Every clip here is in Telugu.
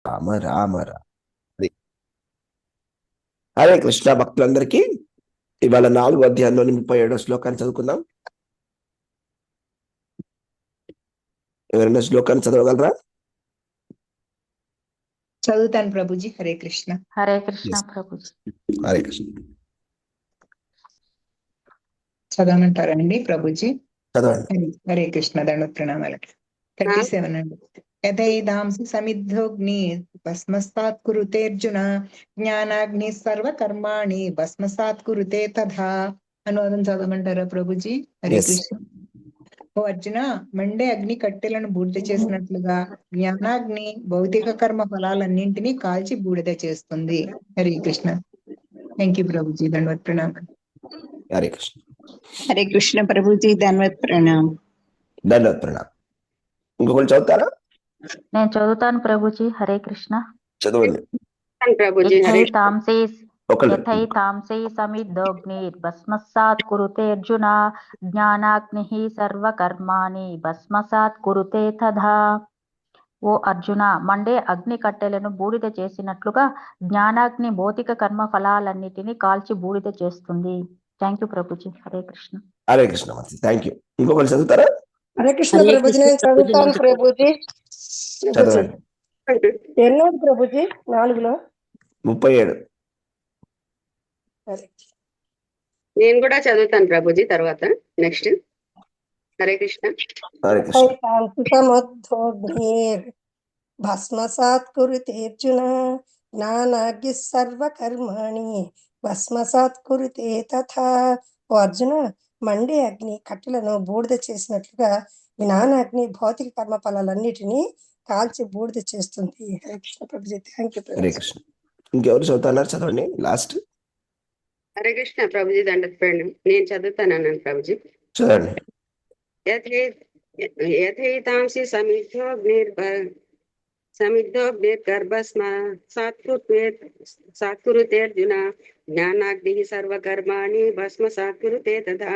రామ రామ రామ. అది. హరే కృష్ణ భక్తులందరికీ ఇవాళ 4వ అధ్యాయంలోని 37వ శ్లోకాన్ని చదువుకుందాం. ఎవరైనా శ్లోకాన్ని చదవగలరా? చదువుతాను ప్రభుజీ. హరే కృష్ణ. హరే కృష్ణ Yes. ప్రభుజీ. హరే కృష్ణ. చదవమంటారండి ప్రభుజీ? చదవండి. హరే కృష్ణ. దండ ప్రణామాలు. 37 అండి. యథైదాంసి సమిద్ధోగ్ని భస్మసాత్ కురుతేర్జున జ్ఞానాగ్ని సర్వకర్మాణి భస్మసాత్ కురుతే తథా. అనువాదం చదవమంటారా ప్రభుజీ? హరే Yes. కృష్ణ. ఓ అర్జున, మండే అగ్ని కట్టెలను బూడిద చేసినట్లుగా జ్ఞానాగ్ని భౌతిక కర్మ ఫలాలన్నింటినీ కాల్చి బూడిద చేస్తుంది. హరే కృష్ణ. Thank you Prabhuji. దండవత్ ప్రణామం. హరే కృష్ణ. హరే కృష్ణ ప్రభుజీ. ధన్వత్ ప్రణామ్. దండవత్ ప్రణామం. ఇంకొకరు చదువుతారా? నేను చదువుతాను ప్రభుజీ. హరే కృష్ణ. చదవండి. ప్రభుజీ. హరే యథైతాంసే సమిద్ధోగ్నిర్ భస్మసాత్ కురుతే అర్జున జ్ఞానాగ్నిః సర్వకర్మాణి భస్మసాత్ కురుతే తథా. ఓ అర్జున, మండే అగ్ని కట్టెలను బూడిద చేసినట్లుగా జ్ఞానాగ్ని భౌతిక కర్మ ఫలాలన్నిటినీ కాల్చి బూడిద చేస్తుంది. Thank you Prabhuji. Hare Krishna. Hare Krishna. Thank you. ఇంకొకరు చదువుతారా? హరే కృష్ణ ప్రభుజీ. నేను చదువుతాను ప్రభుజీ. చదవండి. ఎన్నోది ప్రభుజీ? 4లో 37. నేను కూడా చదువుతాను ప్రభుజీ తర్వాత. నెక్స్ట్. హరే కృష్ణ. హరే కృష్ణ. సముద్ధోగ్నిర్ భస్మసాత్ కురుతేర్జున జ్ఞానాగ్ని సర్వకర్మాణి భస్మసాత్ కురుతే తథా. ఓ అర్జున, మండే అగ్ని కట్టెలను బూడిద చేసినట్లుగా జ్ఞానాగ్ని భౌతిక కర్మ ఫలాలన్నిటినీ కాల్చి బూడిద చేస్తుంది. హరే కృష్ణ ప్రభుజీ. Thank you Hare Krishna. ఇంకెవరు చదువుతున్నారు? చదవండి. లాస్ట్. హరే కృష్ణ ప్రభుజీ. దండత్పండి. నేను చదువుతాను అన్నాను ప్రభుజీ. చదవండి. యథైతాంసి సమిద్ధోగ్నిర్గర్భస్మ సాత్కురుతేర్జున జ్ఞానాగ్ని సర్వకర్మాణి భస్మ సాత్కురుతే తథా.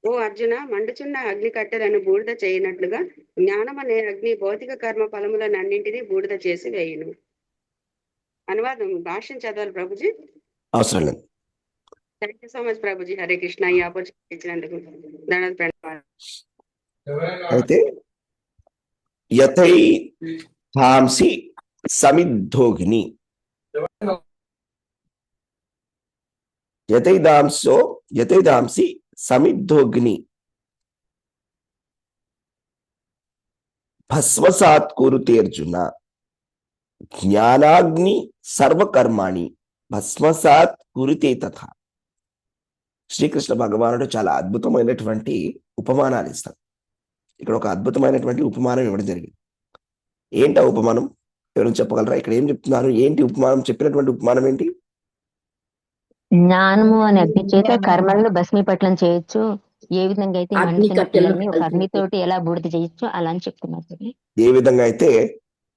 ఓ అర్జున, మండుచున్న అగ్ని కట్టెలను బూడిద చేయనట్లుగా జ్ఞానం అనే అగ్ని భౌతిక కర్మ ఫలములను అన్నింటినీ బూడిద చేసి వేయును. అనువాదం భాష్యం చదవాలి ప్రభుజీ? అవసరం లేదు. Thank you so much Prabhuji. Hare Krishna. ఈ ఆపర్చునిటీ ఇచ్చినందుకు ధన్యవాదాలు ప్రణామాలు. అయితే యథైతాంసి సమిద్ధోగ్ని, యథైదాంసి సమిద్ధోగ్ని భస్మసాత్ కురుతేర్జున జ్ఞానాగ్ని సర్వకర్మాణి భస్మసాత్ కురుతే తథా. శ్రీకృష్ణ భగవానుడు చాలా అద్భుతమైనటువంటి ఉపమానాలు ఇస్తాడు. ఇక్కడ ఒక అద్భుతమైనటువంటి ఉపమానం ఇవ్వడం జరిగింది. ఏంటి ఆ ఉపమానం? ఎవరైనా చెప్పగలరా? ఇక్కడ ఏం చెప్తున్నారు? ఏంటి ఉపమానం? చెప్పినటువంటి ఉపమానం ఏంటి? జ్ఞానము అనే అగ్ని చేత కర్మలను భస్మీపట్లం చేయొచ్చు. ఏ విధంగా అయితే మనుషులని ఒక అగ్నితోటి ఎలా బూడిద చేయొచ్చు అలా అని చెప్తున్నారు. ఏ విధంగా అయితే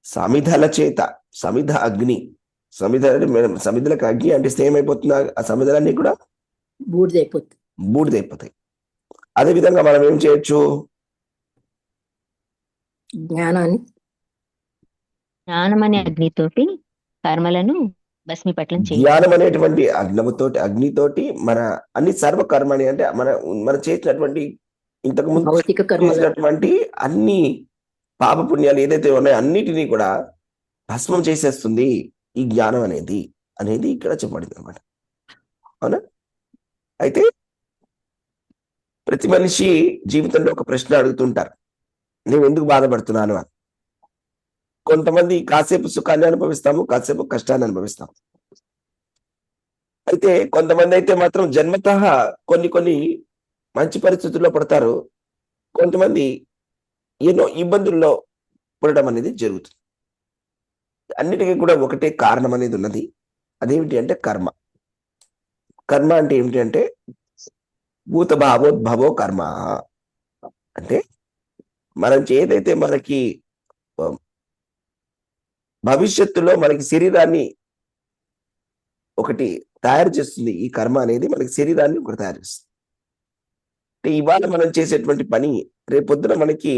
సమిధల చేత, సమిధ అగ్ని, సమిధలకు అగ్ని అంటే ఏమైపోతుంది? ఆ సమిధలన్నీ కూడా బూడిదైపోతాయి. అదే విధంగా మనం ఏం చేయొచ్చు? జ్ఞానం అనే అగ్నితోటి కర్మలను భస్మీపట్లం చేయొచ్చు. జ్ఞానం అనేటువంటి అగ్నితోటి మన అన్ని సర్వకర్మని అంటే మన చేసినటువంటి ఇంతకు ముందు చేసినటువంటి అన్ని పాప పుణ్యాలు ఏదైతే ఉన్నాయో అన్నిటినీ కూడా భస్మం చేసేస్తుంది ఈ జ్ఞానం అనేది ఇక్కడ చెప్పబడింది అనమాట. అవునా? అయితే ప్రతి మనిషి జీవితంలో ఒక ప్రశ్న అడుగుతుంటారు, నేను ఎందుకు బాధపడుతున్నాను అని. కొంతమంది కాసేపు సుఖాన్ని అనుభవిస్తాము, కాసేపు కష్టాన్ని అనుభవిస్తాము. అయితే కొంతమంది అయితే మాత్రం జన్మతః కొన్ని మంచి పరిస్థితుల్లో పడతారు. కొంతమంది ఎన్నో ఇబ్బందుల్లో పడడం అనేది జరుగుతుంది. అన్నిటికీ కూడా ఒకటే కారణం అనేది ఉన్నది. అదేమిటి అంటే కర్మ. కర్మ అంటే ఏమిటి అంటే భూత భావోద్భవో కర్మ. అంటే మనం ఏదైతే మనకి భవిష్యత్తులో మనకి శరీరాన్ని ఒకటి తయారు చేస్తుంది, ఈ కర్మ అనేది మనకి శరీరాన్ని ఒకటి తయారు చేస్తుంది. అంటే ఇవాళ మనం చేసేటువంటి పని రేపొద్దున మనకి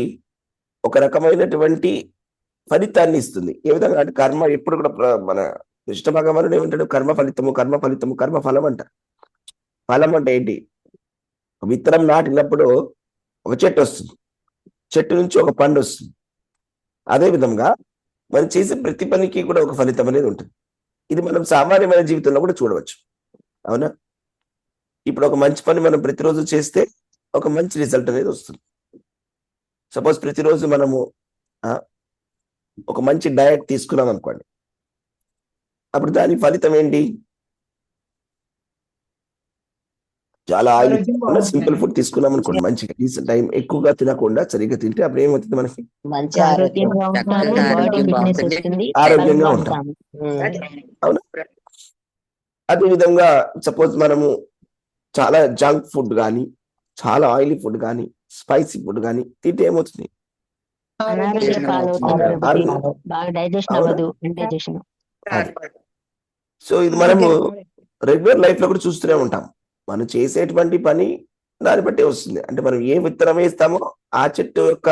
ఒక రకమైనటువంటి ఫలితాన్ని ఇస్తుంది. ఏ విధంగా అంటే కర్మ ఎప్పుడు కూడా మన కృష్ణ భగవానుడు ఏమంటాడు? కర్మ ఫలితము, కర్మ ఫలితము, కర్మ ఫలం అంట. ఫలం అంటే ఏంటి? విత్తనం నాటినప్పుడు ఒక చెట్టు వస్తుంది, చెట్టు నుంచి ఒక పండు వస్తుంది. అదే విధంగా మనం చేసే ప్రతి పనికి కూడా ఒక ఫలితం అనేది ఉంటుంది. ఇది మనం సామాన్యమైన జీవితంలో కూడా చూడవచ్చు. అవునా? ఇప్పుడు ఒక మంచి పని మనం ప్రతిరోజు చేస్తే ఒక మంచి రిజల్ట్ అనేది వస్తుంది. సపోజ్ ప్రతిరోజు మనము ఒక మంచి డయట్ తీసుకున్నాం అనుకోండి, అప్పుడు దాని ఫలితం ఏంటి? చాలా ఆయిల్ తీసుకున్నా, సింపుల్ ఫుడ్ తీసుకున్నాం అనుకోండి, మంచిగా రీసెంట్ టైం ఎక్కువగా తినకుండా సరిగ్గా తింటే అప్పుడు ఏమవుతుంది? మనకి మంచి ఆరోగ్యం, ఆరోగ్యంగా ఉంటాము, చక్కగా బాడీ ఆరోగ్యం ఫిట్నెస్ బాగుంటుంది. వస్తుంది, ఆరోగ్యంగా బలంగా ఉంటాం. ఉంటాము. అవునా? అదే విధంగా సపోజ్ మనము చాలా జంక్ ఫుడ్ కానీ, చాలా ఆయిలీ ఫుడ్ కానీ, స్పైసీ ఫుడ్ కానీ తింటే ఏమవుతుంది? అనారోగ్య పాలవుతాము కాబట్టి ఆరోగ్యం. బాగా డైజెషన్ అవునా? అవ్వదు, ఇండైజెషన్. సో ఇది మనము రెగ్యులర్ లైఫ్ లో కూడా చూస్తూనే ఉంటాం. మనం చేసేటువంటి పని దాన్ని బట్టే వస్తుంది. అంటే మనం ఏ విత్తనం వేస్తామో ఆ చెట్టు యొక్క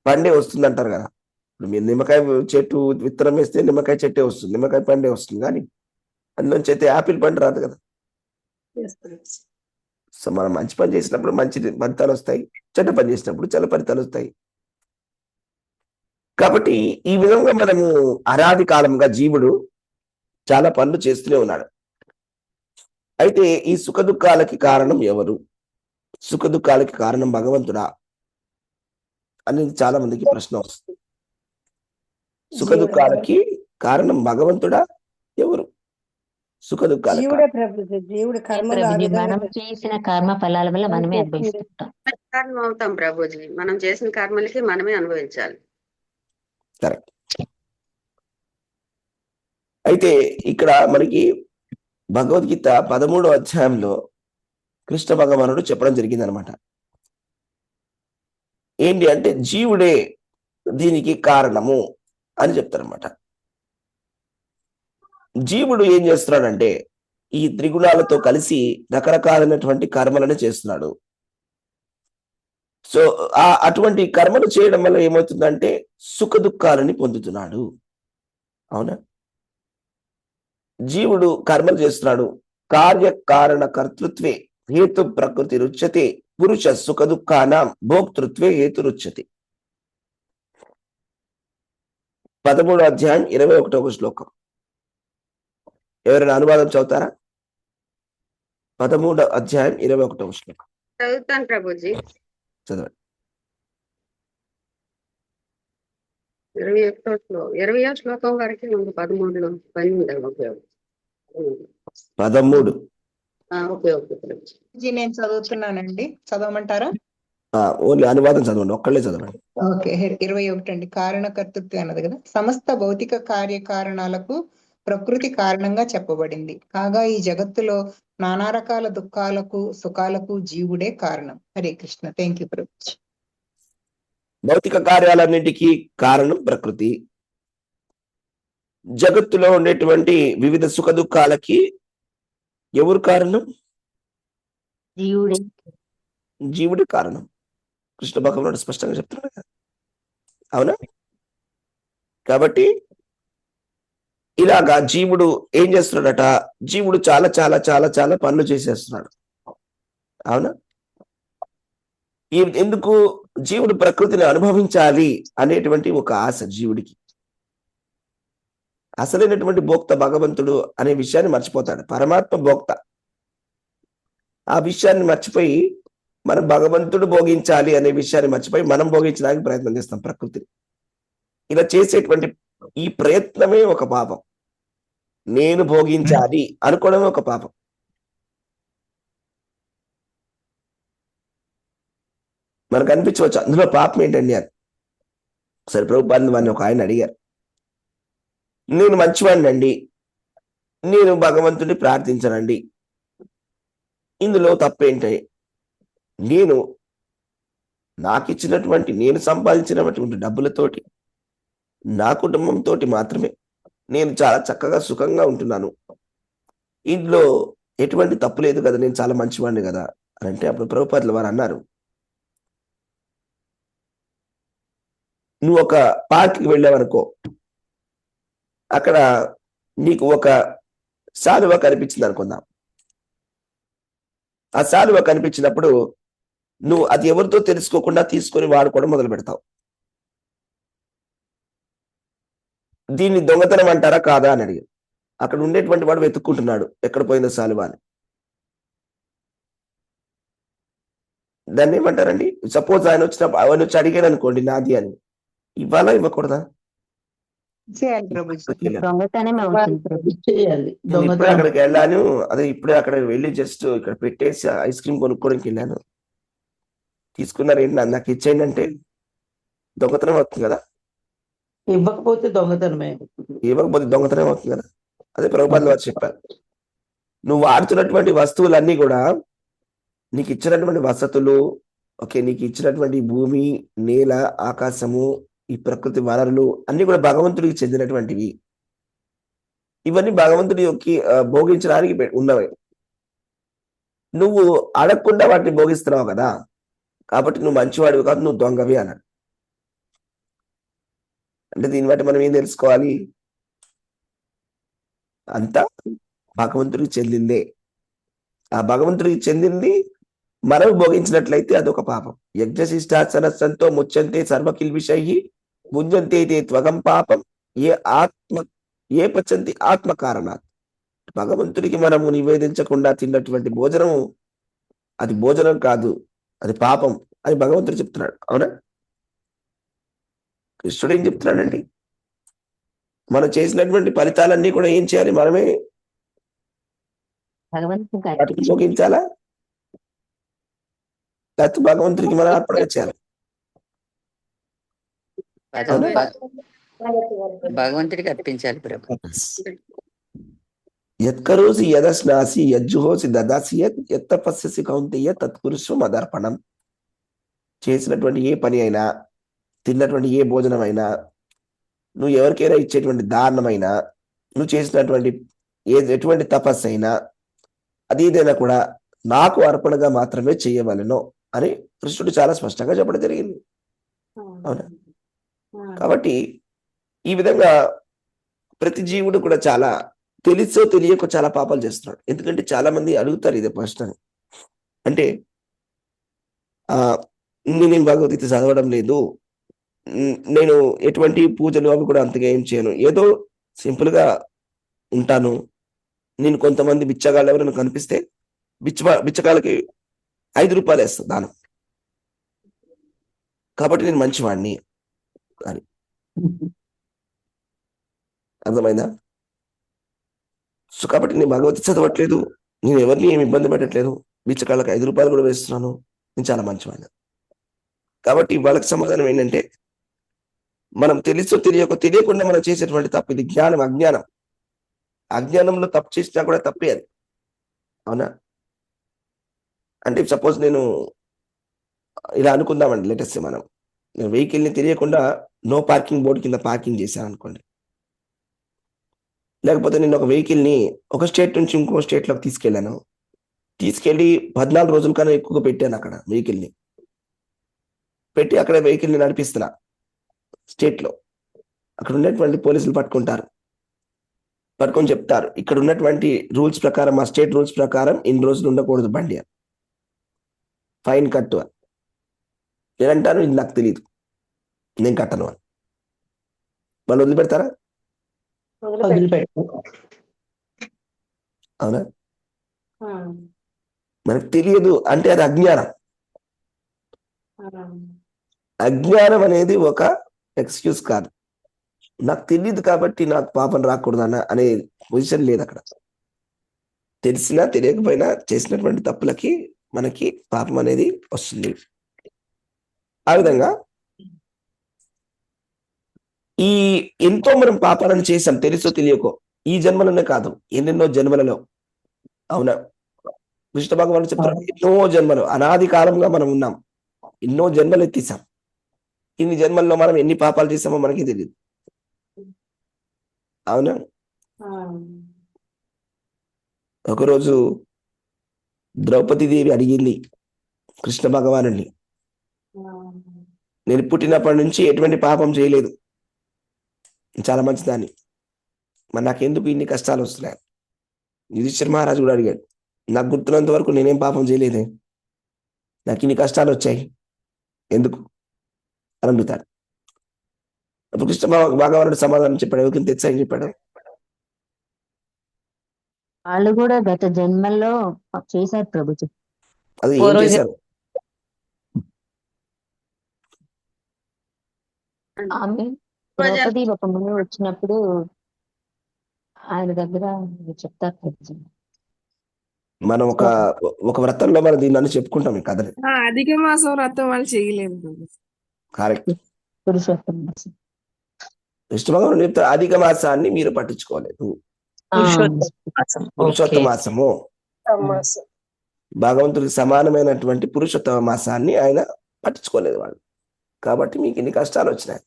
పండే వస్తుంది అంటారు కదా. ఇప్పుడు మీరు నిమ్మకాయ చెట్టు విత్తనం వేస్తే నిమ్మకాయ చెట్టే వస్తుంది, నిమ్మకాయ పండే వస్తుంది. కానీ అందులోంచి అయితే యాపిల్ పండు రాదు కదా. సో మనం మంచి పని చేసినప్పుడు మంచి ఫలితాలు వస్తాయి, చెడ్డ పని చేసినప్పుడు చెడ్డ ఫలితాలు వస్తాయి. కాబట్టి ఈ విధంగా మనము అనాది కాలంగా జీవుడు చాలా పనులు చేస్తూనే ఉన్నాడు. అయితే ఈ సుఖ దుఃఖాలకి కారణం ఎవరు? సుఖ దుఃఖాలకి కారణం భగవంతుడా అనేది చాలా మందికి ప్రశ్న వస్తుంది. సుఖ దుఃఖాలకి కారణం భగవంతుడా ఎవరు? సుఖ దుఃఖాలకి జీవుడే ప్రభుజీ, జీవుడు కర్మలు ఆ ప్రభుజీ, విధంగా మనం చేసిన కర్మ ఫలాల వల్ల మనమే అనుభవిస్తుంటాం. కర్మ అవుతాం ప్రభుజీ. మనం చేసిన కర్మలకి మనమే అనుభవించాలి. కరెక్ట్. అయితే ఇక్కడ మనకి భగవద్గీత 13వ అధ్యాయంలో కృష్ణ భగవానుడు చెప్పడం జరిగింది అనమాట. ఏంటి అంటే జీవుడే దీనికి కారణము అని చెప్తారనమాట. జీవుడు ఏం చేస్తున్నాడంటే ఈ త్రిగుణాలతో కలిసి రకరకాలైనటువంటి కర్మలను చేస్తున్నాడు. సో అటువంటి కర్మలు చేయడం వల్ల ఏమవుతుందంటే సుఖ దుఃఖాలని పొందుతున్నాడు. అవునా? జీవుడు కర్మలు చేస్తున్నాడు. కార్యకారణ కర్తృత్వే హేతు ప్రకృతి రుచ్యతే పురుష సుఖ దుఃఖానాం భోక్తృత్వే హేతు రుచ్యతే. 13వ అధ్యాయం 21వ శ్లోకం. ఎవరైనా అనువాదం చదువుతారా? 13వ అధ్యాయం 21వ శ్లోకం చదువుతాను ప్రభుజీ. చదవండి. 20వ శ్లోకం వరకు ఉంది. 13లో పని ఉంది. ఓకే 13. Okay okay Prabhuji. నేను చదువుతున్నానండి, చదవమంటారా? ఓన్లీ అనువాదం చదవండి, ఒక్కళ్ళే చదవండి. ఓకే. 21 అండి. కారణకర్తృత్వం అన్నది కదా. సమస్త భౌతిక కార్యకారణాలకు ప్రకృతి కారణంగా చెప్పబడింది. కాగా ఈ జగత్తులో నానా రకాల దుఃఖాలకు సుఖాలకు జీవుడే కారణం. హరే కృష్ణ. థ్యాంక్ యూ ప్రభు. భౌతిక కార్యాలన్నింటికీ కారణం ప్రకృతి. జగత్తులో ఉండేటువంటి వివిధ సుఖ దుఃఖాలకి ఎవరు కారణం? జీవుడే. జీవుడే కారణం. కృష్ణ భగవానుడు స్పష్టంగా చెప్తున్నాడు కదా. అవునా? కాబట్టి ఇలాగా జీవుడు ఏం చేస్తున్నాడట? జీవుడు చాలా చాలా చాలా చాలా పనులు చేసేస్తున్నాడు. అవునా? ఎందుకు? జీవుడు ప్రకృతిని అనుభవించాలి అనేటువంటి ఒక ఆశ జీవుడికి. అసలైనటువంటి భోక్త భగవంతుడు అనే విషయాన్ని మర్చిపోతాడు. పరమాత్మ భోక్త. ఆ విషయాన్ని మర్చిపోయి మనం భగవంతుడు భోగించాలి అనే విషయాన్ని మర్చిపోయి మనం భోగించడానికి ప్రయత్నం చేస్తాం ప్రకృతిని. ఇలా చేసేటువంటి ఈ ప్రయత్నమే ఒక పాపం. నేను భోగించాలి అనుకోవడమే ఒక పాపం. మనకు అనిపించవచ్చు అందులో పాపం ఏంటండి అని. సరే ప్రభుపాదులు వారిని ఒక ఆయన అడిగారు, నేను మంచివాడిని అండి, నేను భగవంతుడిని ప్రార్థించనండి, ఇందులో తప్పేంటి? నేను నాకు ఇచ్చినటువంటి నేను సంపాదించినటువంటి డబ్బులతోటి నా కుటుంబంతో మాత్రమే నేను చాలా చక్కగా సుఖంగా ఉంటున్నాను, ఇందులో ఎటువంటి తప్పు లేదు కదా, నేను చాలా మంచివాడిని కదా అని అంటే అప్పుడు ప్రభుపాదులు వారు అన్నారు, నువ్వు ఒక పార్క్కి వెళ్ళావనుకో, అక్కడ నీకు ఒక శాలువ కనిపించింది అనుకుందాం. ఆ శాలువ కనిపించినప్పుడు నువ్వు అది ఎవరితో తెలుసుకోకుండా తీసుకొని వాడుకోవడం మొదలు పెడతావు. దీన్ని దొంగతనం అంటారా కాదా అని అడిగాడు. అక్కడ ఉండేటువంటి వాడు వెతుక్కుంటున్నాడు ఎక్కడ పోయిందో శాలువ అని. దాన్ని ఏమంటారండి? సపోజ్ ఆయన వచ్చి అడిగాడు అనుకోండి నాది అని, ఇవ్వాలా ఇవ్వకూడదా? చేయాలి ప్రభుజీ. దొంగతనమే అవుతుంది ప్రభు. నేను ఇప్పుడే అక్కడికి వెళ్ళాను, అదే ఇప్పుడే అక్కడ వెళ్ళి జస్ట్ ఇక్కడ పెట్టేసి ఐస్ క్రీమ్ కొనుక్కోవడానికి వెళ్ళాను, తీసుకున్నారు ఏంటి నాకు ఇచ్చేయండి అంటే దొంగతనం అవుతుంది కదా? ఇవ్వకపోతే దొంగతనమే. ఇవ్వకపోతే దొంగతనం అవుతుంది కదా? అదే ప్రభుపాదులు వారు చెప్పారు. నువ్వు వాడుతున్నటువంటి వస్తువులన్నీ కూడా నీకు ఇచ్చినటువంటి వసతులు, ఓకే, నీకు ఇచ్చినటువంటి భూమి, నేల, ఆకాశము, ఈ ప్రకృతి వనరులు అన్ని కూడా భగవంతుడికి చెందినటువంటివి. ఇవన్నీ భగవంతుడి యొక్క భోగించడానికి ఉన్నవి. నువ్వు అడగకుండా వాటిని భోగిస్తున్నావు కదా, కాబట్టి నువ్వు మంచివాడివి కాదు, నువ్వు దొంగవి అన్నాడు. అంటే దీన్ని బట్టి మనం ఏం తెలుసుకోవాలి? అంతా భగవంతుడికి చెందిందే. ఆ భగవంతుడికి చెందింది మనం భోగించినట్లయితే అదొక పాపం. యజ్ఞశిష్టాసనస్సంతో ముచ్చంతే సర్వకిల్విషై భుంజంతే తే త్వగం పాపం ఏ పచ్చంతి ఆత్మకారణాత్. భగవంతుడికి మనము నివేదించకుండా తిన్నటువంటి భోజనము అది భోజనం కాదు, అది పాపం అని భగవంతుడు చెప్తున్నాడు. అవునా? కృష్ణుడు ఏం చెప్తున్నాడండి? మనం చేసినటువంటి ఫలితాలన్నీ కూడా ఏం చేయాలి? మనమే భగవంతుడికి భోగించాలా, లేకపోతే భగవంతుడికి మనం అర్పణ చేయాలి? భగవంతుడికి అర్పించాలి ప్రభు. యత్కరోసి యదస్నాసి యజ్జుహోసి దదాసి యత్తపస్యసి కౌంతేయ తత్పురుషం అదర్పణం. చేసినటువంటి ఏ పని అయినా, తిన్నటువంటి ఏ భోజనం అయినా, నువ్వు ఎవరికైనా ఇచ్చేటువంటి దానమైనా, నువ్వు చేసినటువంటి ఎటువంటి తపస్సు అయినా, అది ఏదైనా కూడా నాకు అర్పణగా మాత్రమే చేయవలెను అని కృష్ణుడు చాలా స్పష్టంగా చెప్పడం జరిగింది. అవునా? కాబట్టి ఈ విధంగా ప్రతి జీవుడు కూడా చాలా తెలుసో తెలియకో చాలా పాపాలు చేస్తున్నాడు. ఎందుకంటే చాలా మంది అడుగుతారు ఇదే ప్రశ్న. అంటే నేను భగవద్గీత చదవడం లేదు, నేను ఎటువంటి పూజలు అవి కూడా అంతగా ఏం చేయను, ఏదో సింపుల్ గా ఉంటాను, నేను కొంతమంది బిచ్చగాళ్ళు ఎవరైనా కనిపిస్తే బిచ్చగాళ్ళకి 5 రూపాయలు వేస్తా దానం, కాబట్టి నేను మంచివాడిని అని. అర్థమైందా? సో కాబట్టి నేను భగవద్గీత చదవట్లేదు, నేను ఎవరిని ఏమి ఇబ్బంది పెట్టట్లేదు, బిచ్చగాళ్ళకి 5 రూపాయలు కూడా వేస్తున్నాను, నేను చాలా మంచివాడిని. కాబట్టి వాళ్ళకి సమాధానం ఏంటంటే, మనం తెలుసో తెలియకుండా మనం చేసేటువంటి తప్పు ఇది. జ్ఞానం అజ్ఞానం. అజ్ఞానంలో తప్పు చేసినా కూడా తప్పే అది. అవునా? అంటే సపోజ్ నేను ఇలా అనుకుందామండి, లేటెస్ట్ నేను వెహికల్ని తెలియకుండా నో పార్కింగ్ బోర్డు కింద పార్కింగ్ చేశాను అనుకోండి, లేకపోతే నేను ఒక వెహికల్ని ఒక స్టేట్ నుంచి ఇంకో స్టేట్లోకి తీసుకెళ్ళి 14 రోజుల కన్నా ఎక్కువగా పెట్టాను అక్కడ వెహికల్ని పెట్టి, అక్కడ వెహికల్ని నడిపిస్తున్నా స్టేట్లో. అక్కడ ఉన్నటువంటి పోలీసులు పట్టుకొని చెప్తారు, ఇక్కడ ఉన్నటువంటి రూల్స్ ప్రకారం, ఆ స్టేట్ రూల్స్ ప్రకారం ఇన్ని రోజులు ఉండకూడదు బండి అని, ఫైన్ కట్టు అని. నేనంటాను ఇది నాకు తెలియదు, నేను కట్టను అని. వాళ్ళు వదిలిపెడతారా? అవునా? మనకు తెలియదు అంటే అది అజ్ఞానం. అజ్ఞానం అనేది ఒక ఎక్స్క్యూజ్ కాదు. నాకు తెలియదు కాబట్టి నాకు పాపం రాకూడదన్న అనే పొజిషన్ లేదు అక్కడ. తెలిసినా తెలియకపోయినా చేసినటువంటి తప్పులకి మనకి పాపం అనేది వస్తుంది. ఆ విధంగా ఈ ఎంతో మనం పాపాలను చేసాం తెలుసో తెలియకో, ఈ జన్మలోనే కాదు ఎన్నెన్నో జన్మలలో. అవునా? కృష్ణ భగవానుడు చెప్తారు, ఎన్నో జన్మలు, అనాది కాలంగా మనం ఉన్నాం, ఎన్నో జన్మలు ఎత్తేసాం. ఇన్ని జన్మల్లో మనం ఎన్ని పాపాలు చేసామో మనకి తెలియదు. అవునా? ఒకరోజు ద్రౌపదీదేవి అడిగింది కృష్ణ భగవానుడిని, నేను పుట్టినప్పటి నుంచి ఎటువంటి పాపం చేయలేదు, చాలా మంచిదాన్ని, మరి నాకెందుకు ఇన్ని కష్టాలు వస్తున్నాయి? యుధిష్ఠిర మహారాజు కూడా అడిగాడు, నాకు గుర్తున్నంత వరకు నేనేం పాపం చేయలేదే, నాకు ఇన్ని కష్టాలు వచ్చాయి ఎందుకు అని అడుగుతాడు. అప్పుడు కృష్ణ భగవానుడు సమాధానం చెప్పాడు, ఎవరికి తెచ్చాయని చెప్పాడు. వాళ్ళు కూడా గత జన్మల్లో చేశారు ప్రభుజీ. అది ఏం చేశారు? ఆమె ద్రౌపది ఒక ముని వచ్చినప్పుడు ఆయన దగ్గర చెప్తారు ప్రభుజీ. మనం ఒక వ్రతంలో మనం దీన్ని చెప్పుకుంటాం ఈ కథని. అధిక మాసం వ్రతం వాళ్ళు చేయలేదు. కరెక్ట్. పురుషోత్తమ మాసం. కృష్ణ భగవానుడు చెప్తే అధిక మాసాన్ని మీరు పట్టించుకోలేదు. పురుషోత్తమ మాసము భగవంతుడికి సమానమైనటువంటి పురుషోత్తమ మాసాన్ని ఆయన పట్టించుకోలేదు వాళ్ళు, కాబట్టి మీకు ఇన్ని కష్టాలు వచ్చినాయి.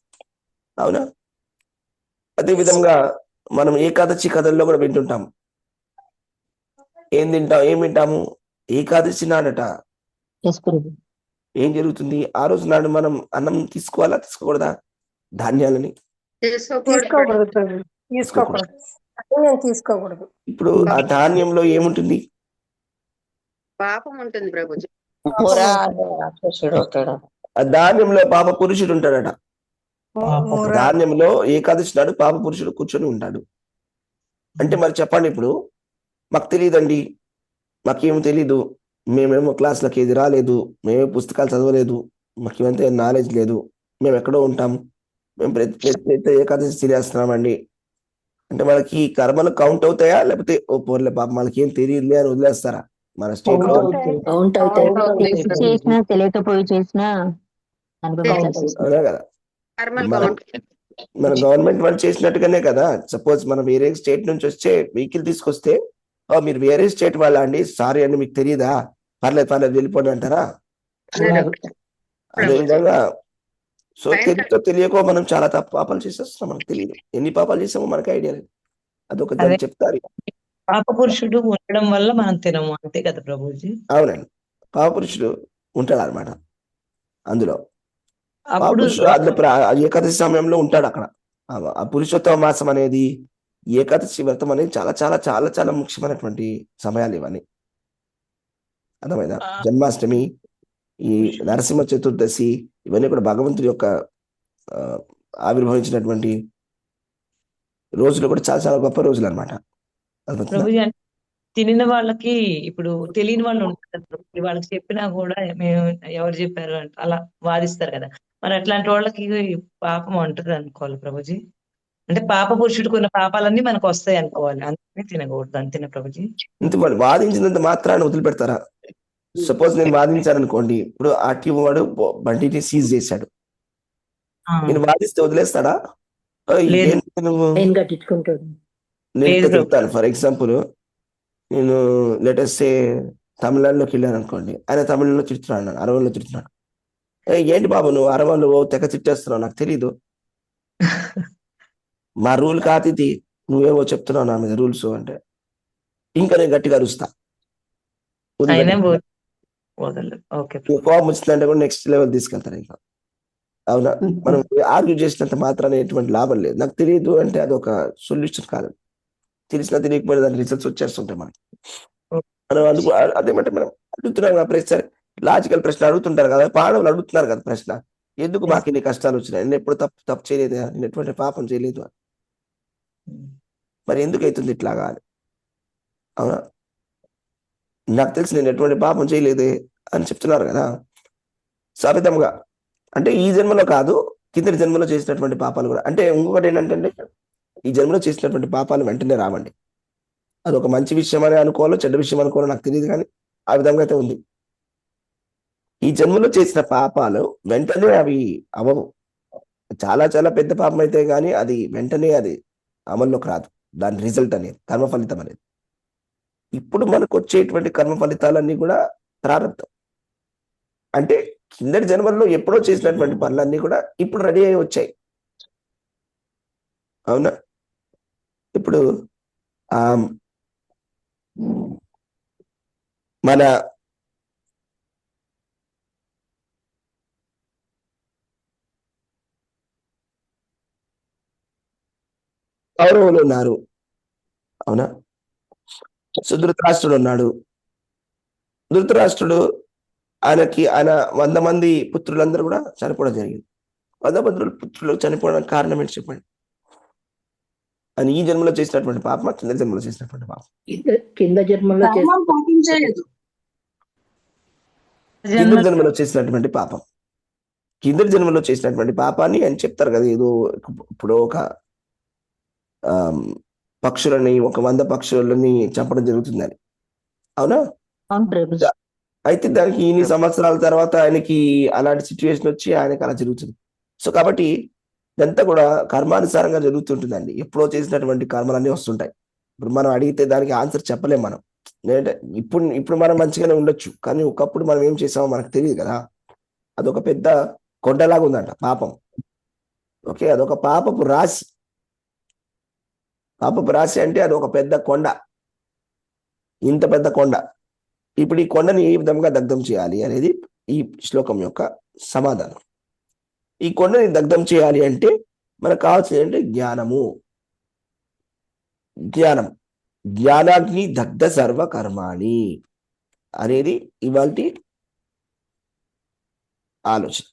అవునా? అదే విధంగా మనం ఏకాదశి కథల్లో కూడా వింటుంటాం. ఏం వింటాము? ఏకాదశి నాడట ఏం జరుగుతుంది? ఆ రోజు నాడు మనం అన్నం తీసుకోవాలా తీసుకోకూడదా? ధాన్యాలని తీసుకోకూడదు. ఇప్పుడు ఆ ధాన్యంలో ఏముంటుంది? పాపం ఉంటుంది ప్రభుజీ. ఆ ధాన్యంలో పాప పురుషుడు ఉంటాడట. ధాన్యంలో ఏకాదశి నాడు పాప పురుషుడు కూర్చొని ఉంటాడు. అంటే మరి చెప్పండి, ఇప్పుడు మాకు తెలియదండి, మాకేమో తెలీదు, మేమేమో క్లాసులకు ఏది రాలేదు, మేమే పుస్తకాలు చదవలేదు, మాకు ఇవంతా నాలెడ్జ్ లేదు, మేము ఎక్కడో ఉంటాము, మేము ప్రతి ఏకాదశి తినేస్తున్నామండి అంటే మనకి కర్మలు కౌంట్ అవుతాయా? లేకపోతే ఓ పోర్లే పాప మనకి ఏం తెలియదులే అని వదిలేస్తారా? మన స్టేట్ లో చేసినా తెలియకపోయి చేసినా అవునా కదా? మన గవర్నమెంట్ వాళ్ళు చేసినట్టుగానే కదా. సపోజ్ మనం వేరే స్టేట్ నుంచి వచ్చే వెహికల్ తీసుకొస్తే, మీరు వేరే స్టేట్ వాళ్ళ అండి, సారీ అండి మీకు తెలియదా, పర్లేదు వెళ్ళిపోండి అంటారా? అదే విధంగా సో తెలియకో మనం చాలా తప్పు పాపాలు చేసేస్తున్నాం, మనకు తెలియదు. ఎన్ని పాపాలు చేసామో మనకి ఐడియా లేదు. అదొక దాన్ని చెప్తారు. పాప పురుషుడు ఉండడం వల్ల మనం తినము, అంతే కదా ప్రభుజీ? అవునండి, పాప పురుషుడు ఉంటాడు అనమాట అందులో. ఏకాదశి సమయంలో ఉంటాడు అక్కడ. ఆ పురుషోత్తమ మాసం అనేది, ఏకాదశి వ్రతం అనేది చాలా చాలా చాలా చాలా ముఖ్యమైనటువంటి సమయాలు ఇవన్నీ. అర్థమైందా? జన్మాష్టమి, ఈ నరసింహ చతుర్దశి, ఇవన్నీ కూడా భగవంతుడి యొక్క ఆవిర్భవించినటువంటి రోజులు కూడా చాలా చాలా గొప్ప రోజులు అనమాట. తినిన వాళ్ళకి ఇప్పుడు తెలియని వాళ్ళు ఉంటారు, వాళ్ళకి చెప్పినా కూడా మేము ఎవరు చెప్పారు అంటే అలా వాదిస్తారు కదా. మరి అట్లాంటి వాళ్ళకి పాపం అంటది అనుకోవాలి ప్రభుజీ? అంటే పాప పురుషుడికి ఉన్న పాపాలన్నీ మనకు వస్తాయి అనుకోవాలి, అందుకని తినకూడదు అంతేనా ప్రభుజీ? ఇంత వాళ్ళు వాదించినంత మాత్రాన్ని వదిలిపెడతారా? సపోజ్ నేను వాదించాను అనుకోండి, ఇప్పుడు ఆర్టీఓ వాడు బండిని సీజ్ చేశాడు, నేను వాదిస్తే వదిలేస్తాడా? నేను చెప్తాను. ఫర్ ఎగ్జాంపుల్, నేను లేటెస్ట్ తమిళనాడులోకి వెళ్ళాను అనుకోండి, ఆయన తమిళంలో తిడుతున్నాడు, అరవల్లో తిడుతున్నాడు. ఏంటి బాబు నువ్వు అరవల్లో తెగ తిట్టేస్తున్నావు, నాకు తెలీదు, మా రూల్ కాతిది, నువ్వేవో చెప్తున్నావు నా మీద రూల్స్ అంటే ఇంకా నేను గట్టిగా అరుస్తా. కోపం వచ్చిందంటే కూడా నెక్స్ట్ లెవెల్ తీసుకెళ్తాను ఇంకా. అవునా? మనం ఆర్గ్యూ చేసినంత మాత్రాన్ని ఎటువంటి లాభం లేదు. నాకు తెలియదు అంటే అది ఒక సొల్యూషన్ కాదు. తెలిసినా తెలియకపోయినా దాని రిజల్ట్స్ వచ్చేస్తుంటాయి మనకి. మనం అదేమంటే మనం అడుగుతున్నాం కదా ప్రశ్న, లాజికల్ ప్రశ్న అడుగుతుంటారు కదా, పాండవులు అడుగుతున్నారు కదా ప్రశ్న, ఎందుకు మాకు ఇన్ని కష్టాలు వచ్చినాయి, నేను ఎప్పుడు తప్పు చేయలేదు, నేను ఎటువంటి పాపం చేయలేదు అని, మరి ఎందుకు అవుతుంది ఇట్లాగా అని. అవునా? నాకు తెలిసి నేను ఎటువంటి పాపం చేయలేదే అని చెప్తున్నారు కదా. సవిధంగా అంటే ఈ జన్మలో కాదు, కిందటి జన్మలో చేసినటువంటి పాపాలు కూడా. అంటే ఇంకొకటి ఏంటంటే, ఈ జన్మలో చేసినటువంటి పాపాలు వెంటనే రావండి. అది ఒక మంచి విషయం అని అనుకోవాలో చెడ్డ విషయం అనుకోవాలో నాకు తెలియదు, కానీ ఆ విధంగా అయితే ఉంది. ఈ జన్మలో చేసిన పాపాలు వెంటనే అవి అవ్వవు. చాలా చాలా పెద్ద పాపం అయితే కానీ అది వెంటనే అది అమల్లోకి రాదు, దాని రిజల్ట్ అనేది, కర్మ ఫలితం అనేది. ఇప్పుడు మనకు వచ్చేటువంటి కర్మ ఫలితాలన్నీ కూడా ప్రారంభం. అంటే కిందటి జన్మల్లో ఎప్పుడో చేసినటువంటి పనులన్నీ కూడా ఇప్పుడు రెడీ అయి వచ్చాయి. అవునా? ఇప్పుడు మన కౌరవులు ఉన్నారు, అవునా? సో ధృతరాష్ట్రుడు ఉన్నాడు. ధృతరాష్ట్రుడు ఆయన 100 మంది పుత్రులందరూ కూడా చనిపోవడం జరిగింది. 100 మంది పుత్రులు చనిపోవడానికి కారణం ఏంటి చెప్పండి? అని ఈ జన్మలో చేసినటువంటి పాపమా, కింద జన్మలో చేసినటువంటి పాపం? కింద జన్మలో ధర్మం పాటించలేదు. కింద జన్మలో చేసినటువంటి పాపం. కింద జన్మలో చేసినటువంటి పాపాన్ని అని చెప్తారు కదా, ఏదో ఇప్పుడు ఒక పక్షులని, ఒక 100 పక్షులని చంపడం జరుగుతుందని, అవునా? అవును ప్రభుజీ. అయితే దానికి ఇన్ని సంవత్సరాల తర్వాత ఆయనకి అలాంటి సిచ్యువేషన్ వచ్చి ఆయనకి అలా జరుగుతుంది. సో కాబట్టి ఇదంతా కూడా కర్మానుసారంగా జరుగుతుంటుందండి. ఎప్పుడో చేసినటువంటి కర్మలన్నీ వస్తుంటాయి. ఇప్పుడు మనం అడిగితే దానికి ఆన్సర్ చెప్పలేం మనం. లేదంటే ఇప్పుడు మనం మంచిగానే ఉండొచ్చు, కానీ ఒకప్పుడు మనం ఏం చేసామో మనకు తెలియదు కదా. అదొక పెద్ద కొండలాగా ఉందంట పాపం. ఓకే, అదొక పాపపు రాశి. పాపపు రాశి అంటే అది ఒక పెద్ద కొండ, ఇంత పెద్ద కొండ. ఇప్పుడు ఈ కొండని ఏ విధంగా దగ్ధం చేయాలి అనేది ఈ శ్లోకం యొక్క సమాధానం. ఈ కొండని దగ్ధం చేయాలి అంటే మనకు కావాల్సింది ఏంటంటే జ్ఞానము. జ్ఞానాగ్ని దగ్ధ సర్వ కర్మాణి అనేది ఇవాల్టి ఆలోచన.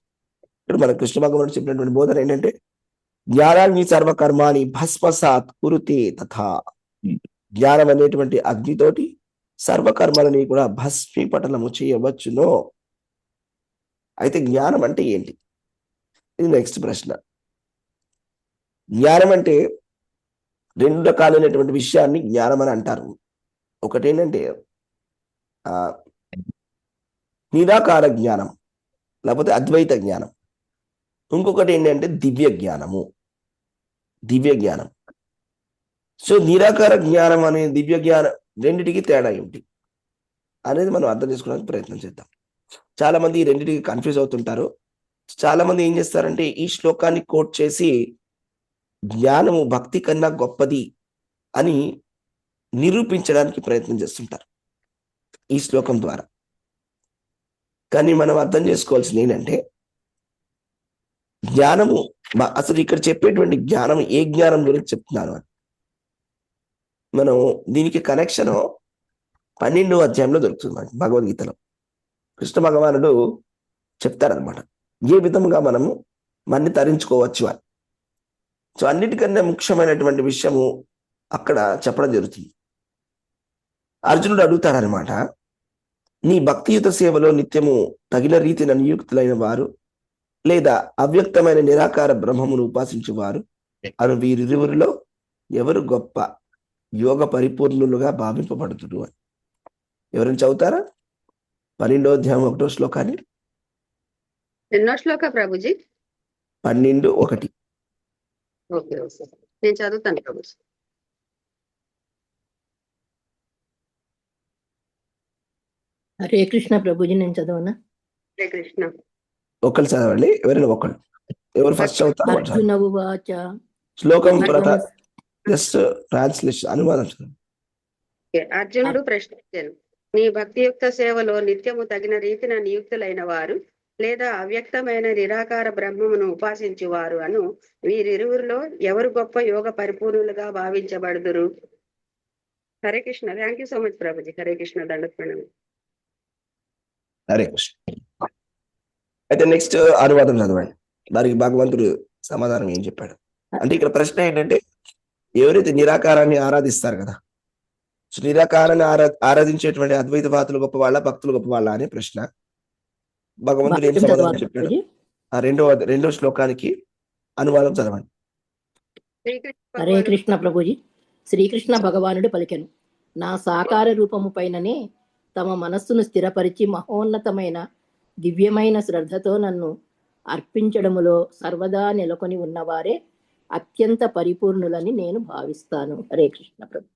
ఇప్పుడు మన కృష్ణ భగవానుడు చెప్పినటువంటి బోధన ఏంటంటే జ్ఞానాగ్ని సర్వకర్మాణి భస్మసాత్ కురుతే తథా. జ్ఞానం అనేటువంటి అగ్నితోటి సర్వకర్మలని కూడా భస్మీపటలము చేయవచ్చునో. అయితే జ్ఞానం అంటే ఏంటి? ఇది నెక్స్ట్ ప్రశ్న. జ్ఞానం అంటే 2 రకాలైనటువంటి విషయాన్ని జ్ఞానం అని అంటారు. ఒకటి ఏంటంటే నిరాకార జ్ఞానం, లేకపోతే అద్వైత జ్ఞానం. ఇంకొకటి ఏంటంటే దివ్య జ్ఞానం. సో నిరాకార జ్ఞానం అనే దివ్య జ్ఞానం రెండిటికి తేడా ఏమిటి అనేది మనం అర్థం చేసుకోవడానికి ప్రయత్నం చేద్దాం. చాలా మంది ఈ రెండింటికి కన్ఫ్యూజ్ అవుతుంటారు. చాలా మంది ఏం చేస్తారంటే ఈ శ్లోకాన్ని కోట్ చేసి జ్ఞానము భక్తి కన్నా గొప్పది అని నిరూపించడానికి ప్రయత్నం చేస్తుంటారు ఈ శ్లోకం ద్వారా. కానీ మనం అర్థం చేసుకోవాల్సింది ఏంటంటే జ్ఞానము అసలు ఇక్కడ చెప్పేటువంటి జ్ఞానం ఏ జ్ఞానం గురించి చెప్తున్నాను అని. మనం దీనికి కనెక్షన్ 12వ అధ్యాయంలో దొరుకుతుంది భగవద్గీతలో. కృష్ణ భగవానుడు చెప్తారనమాట ఏ విధంగా మనము మన్ని తరించుకోవచ్చు అని. సో అన్నిటికన్నా ముఖ్యమైనటువంటి విషయము అక్కడ చెప్పడం జరుగుతుంది. అర్జునుడు అడుగుతాడనమాట, నీ భక్తియుత సేవలో నిత్యము తగిన రీతిన నియుక్తులైన వారు లేదా అవ్యక్తమైన నిరాకార బ్రహ్మమును ఉపాసించువారు అను వీరిరువురిలో ఎవరు గొప్ప యోగ పరిపూర్ణులుగా భావింపబడుతుడు అని. ఎవరైనా చదువుతారా 12వ అధ్యాయం 1వ శ్లోకాన్ని? ఎన్నో శ్లోక ప్రభుజీ? 12:1. ఓకే, నేను చదువుతాను ప్రభుజీ. హరే కృష్ణ ప్రభుజీ, నేను చదవనా? హరే కృష్ణ. ఒకళ్ళు చదవండి, ఎవరైనా ఒకళ్ళు. ఎవరు ఫస్ట్ చదువుతారు? అర్జున ఉవాచ. శ్లోకం జస్ట్ ట్రాన్స్లేషన్, అనువాదం చదవండి. అర్జునుడు ప్రశ్నించాను, నీ భక్తియుక్త సేవలో నిత్యము తగిన రీతిన నియుక్తులైన వారు లేదా అవ్యక్తమైన నిరాకార బ్రహ్మమును ఉపాసించువారు అను వీరిరువురిలో ఎవరు గొప్ప యోగ పరిపూర్ణులుగా భావించబడుదురు? Hare Krishna. Thank you so much Prabhuji. Hare Krishna. దండకు ప్రణామం. హరే కృష్ణ. అయితే నెక్స్ట్ అనువాదం చదవండి. దానికి భగవంతుడు సమాధానం ఏం చెప్పాడు అంటే, ఇక్కడ ప్రశ్న ఏంటంటే ఎవరైతే నిరాకారాన్ని ఆరాధిస్తారు కదా, సో నిరాకారాన్ని ఆరాధించేటువంటి అద్వైతవాదులు గొప్ప వాళ్ళ, భక్తులు గొప్ప వాళ్ళ అనే ప్రశ్న. భగవంతుడు ఏం సమాధానం చెప్పాడు? ఆ రెండో శ్లోకానికి అనువాదం చదవండి. హరే కృష్ణ ప్రభుజీ. శ్రీకృష్ణ భగవానుడు పలికెను, నా సాకార రూపము పైననే తమ మనస్సును స్థిరపరిచి మహోన్నతమైన దివ్యమైన శ్రద్ధతో నన్ను అర్పించడములో సర్వదా నెలకొని ఉన్నవారే అత్యంత పరిపూర్ణులని నేను భావిస్తాను. హరే కృష్ణ ప్రభు.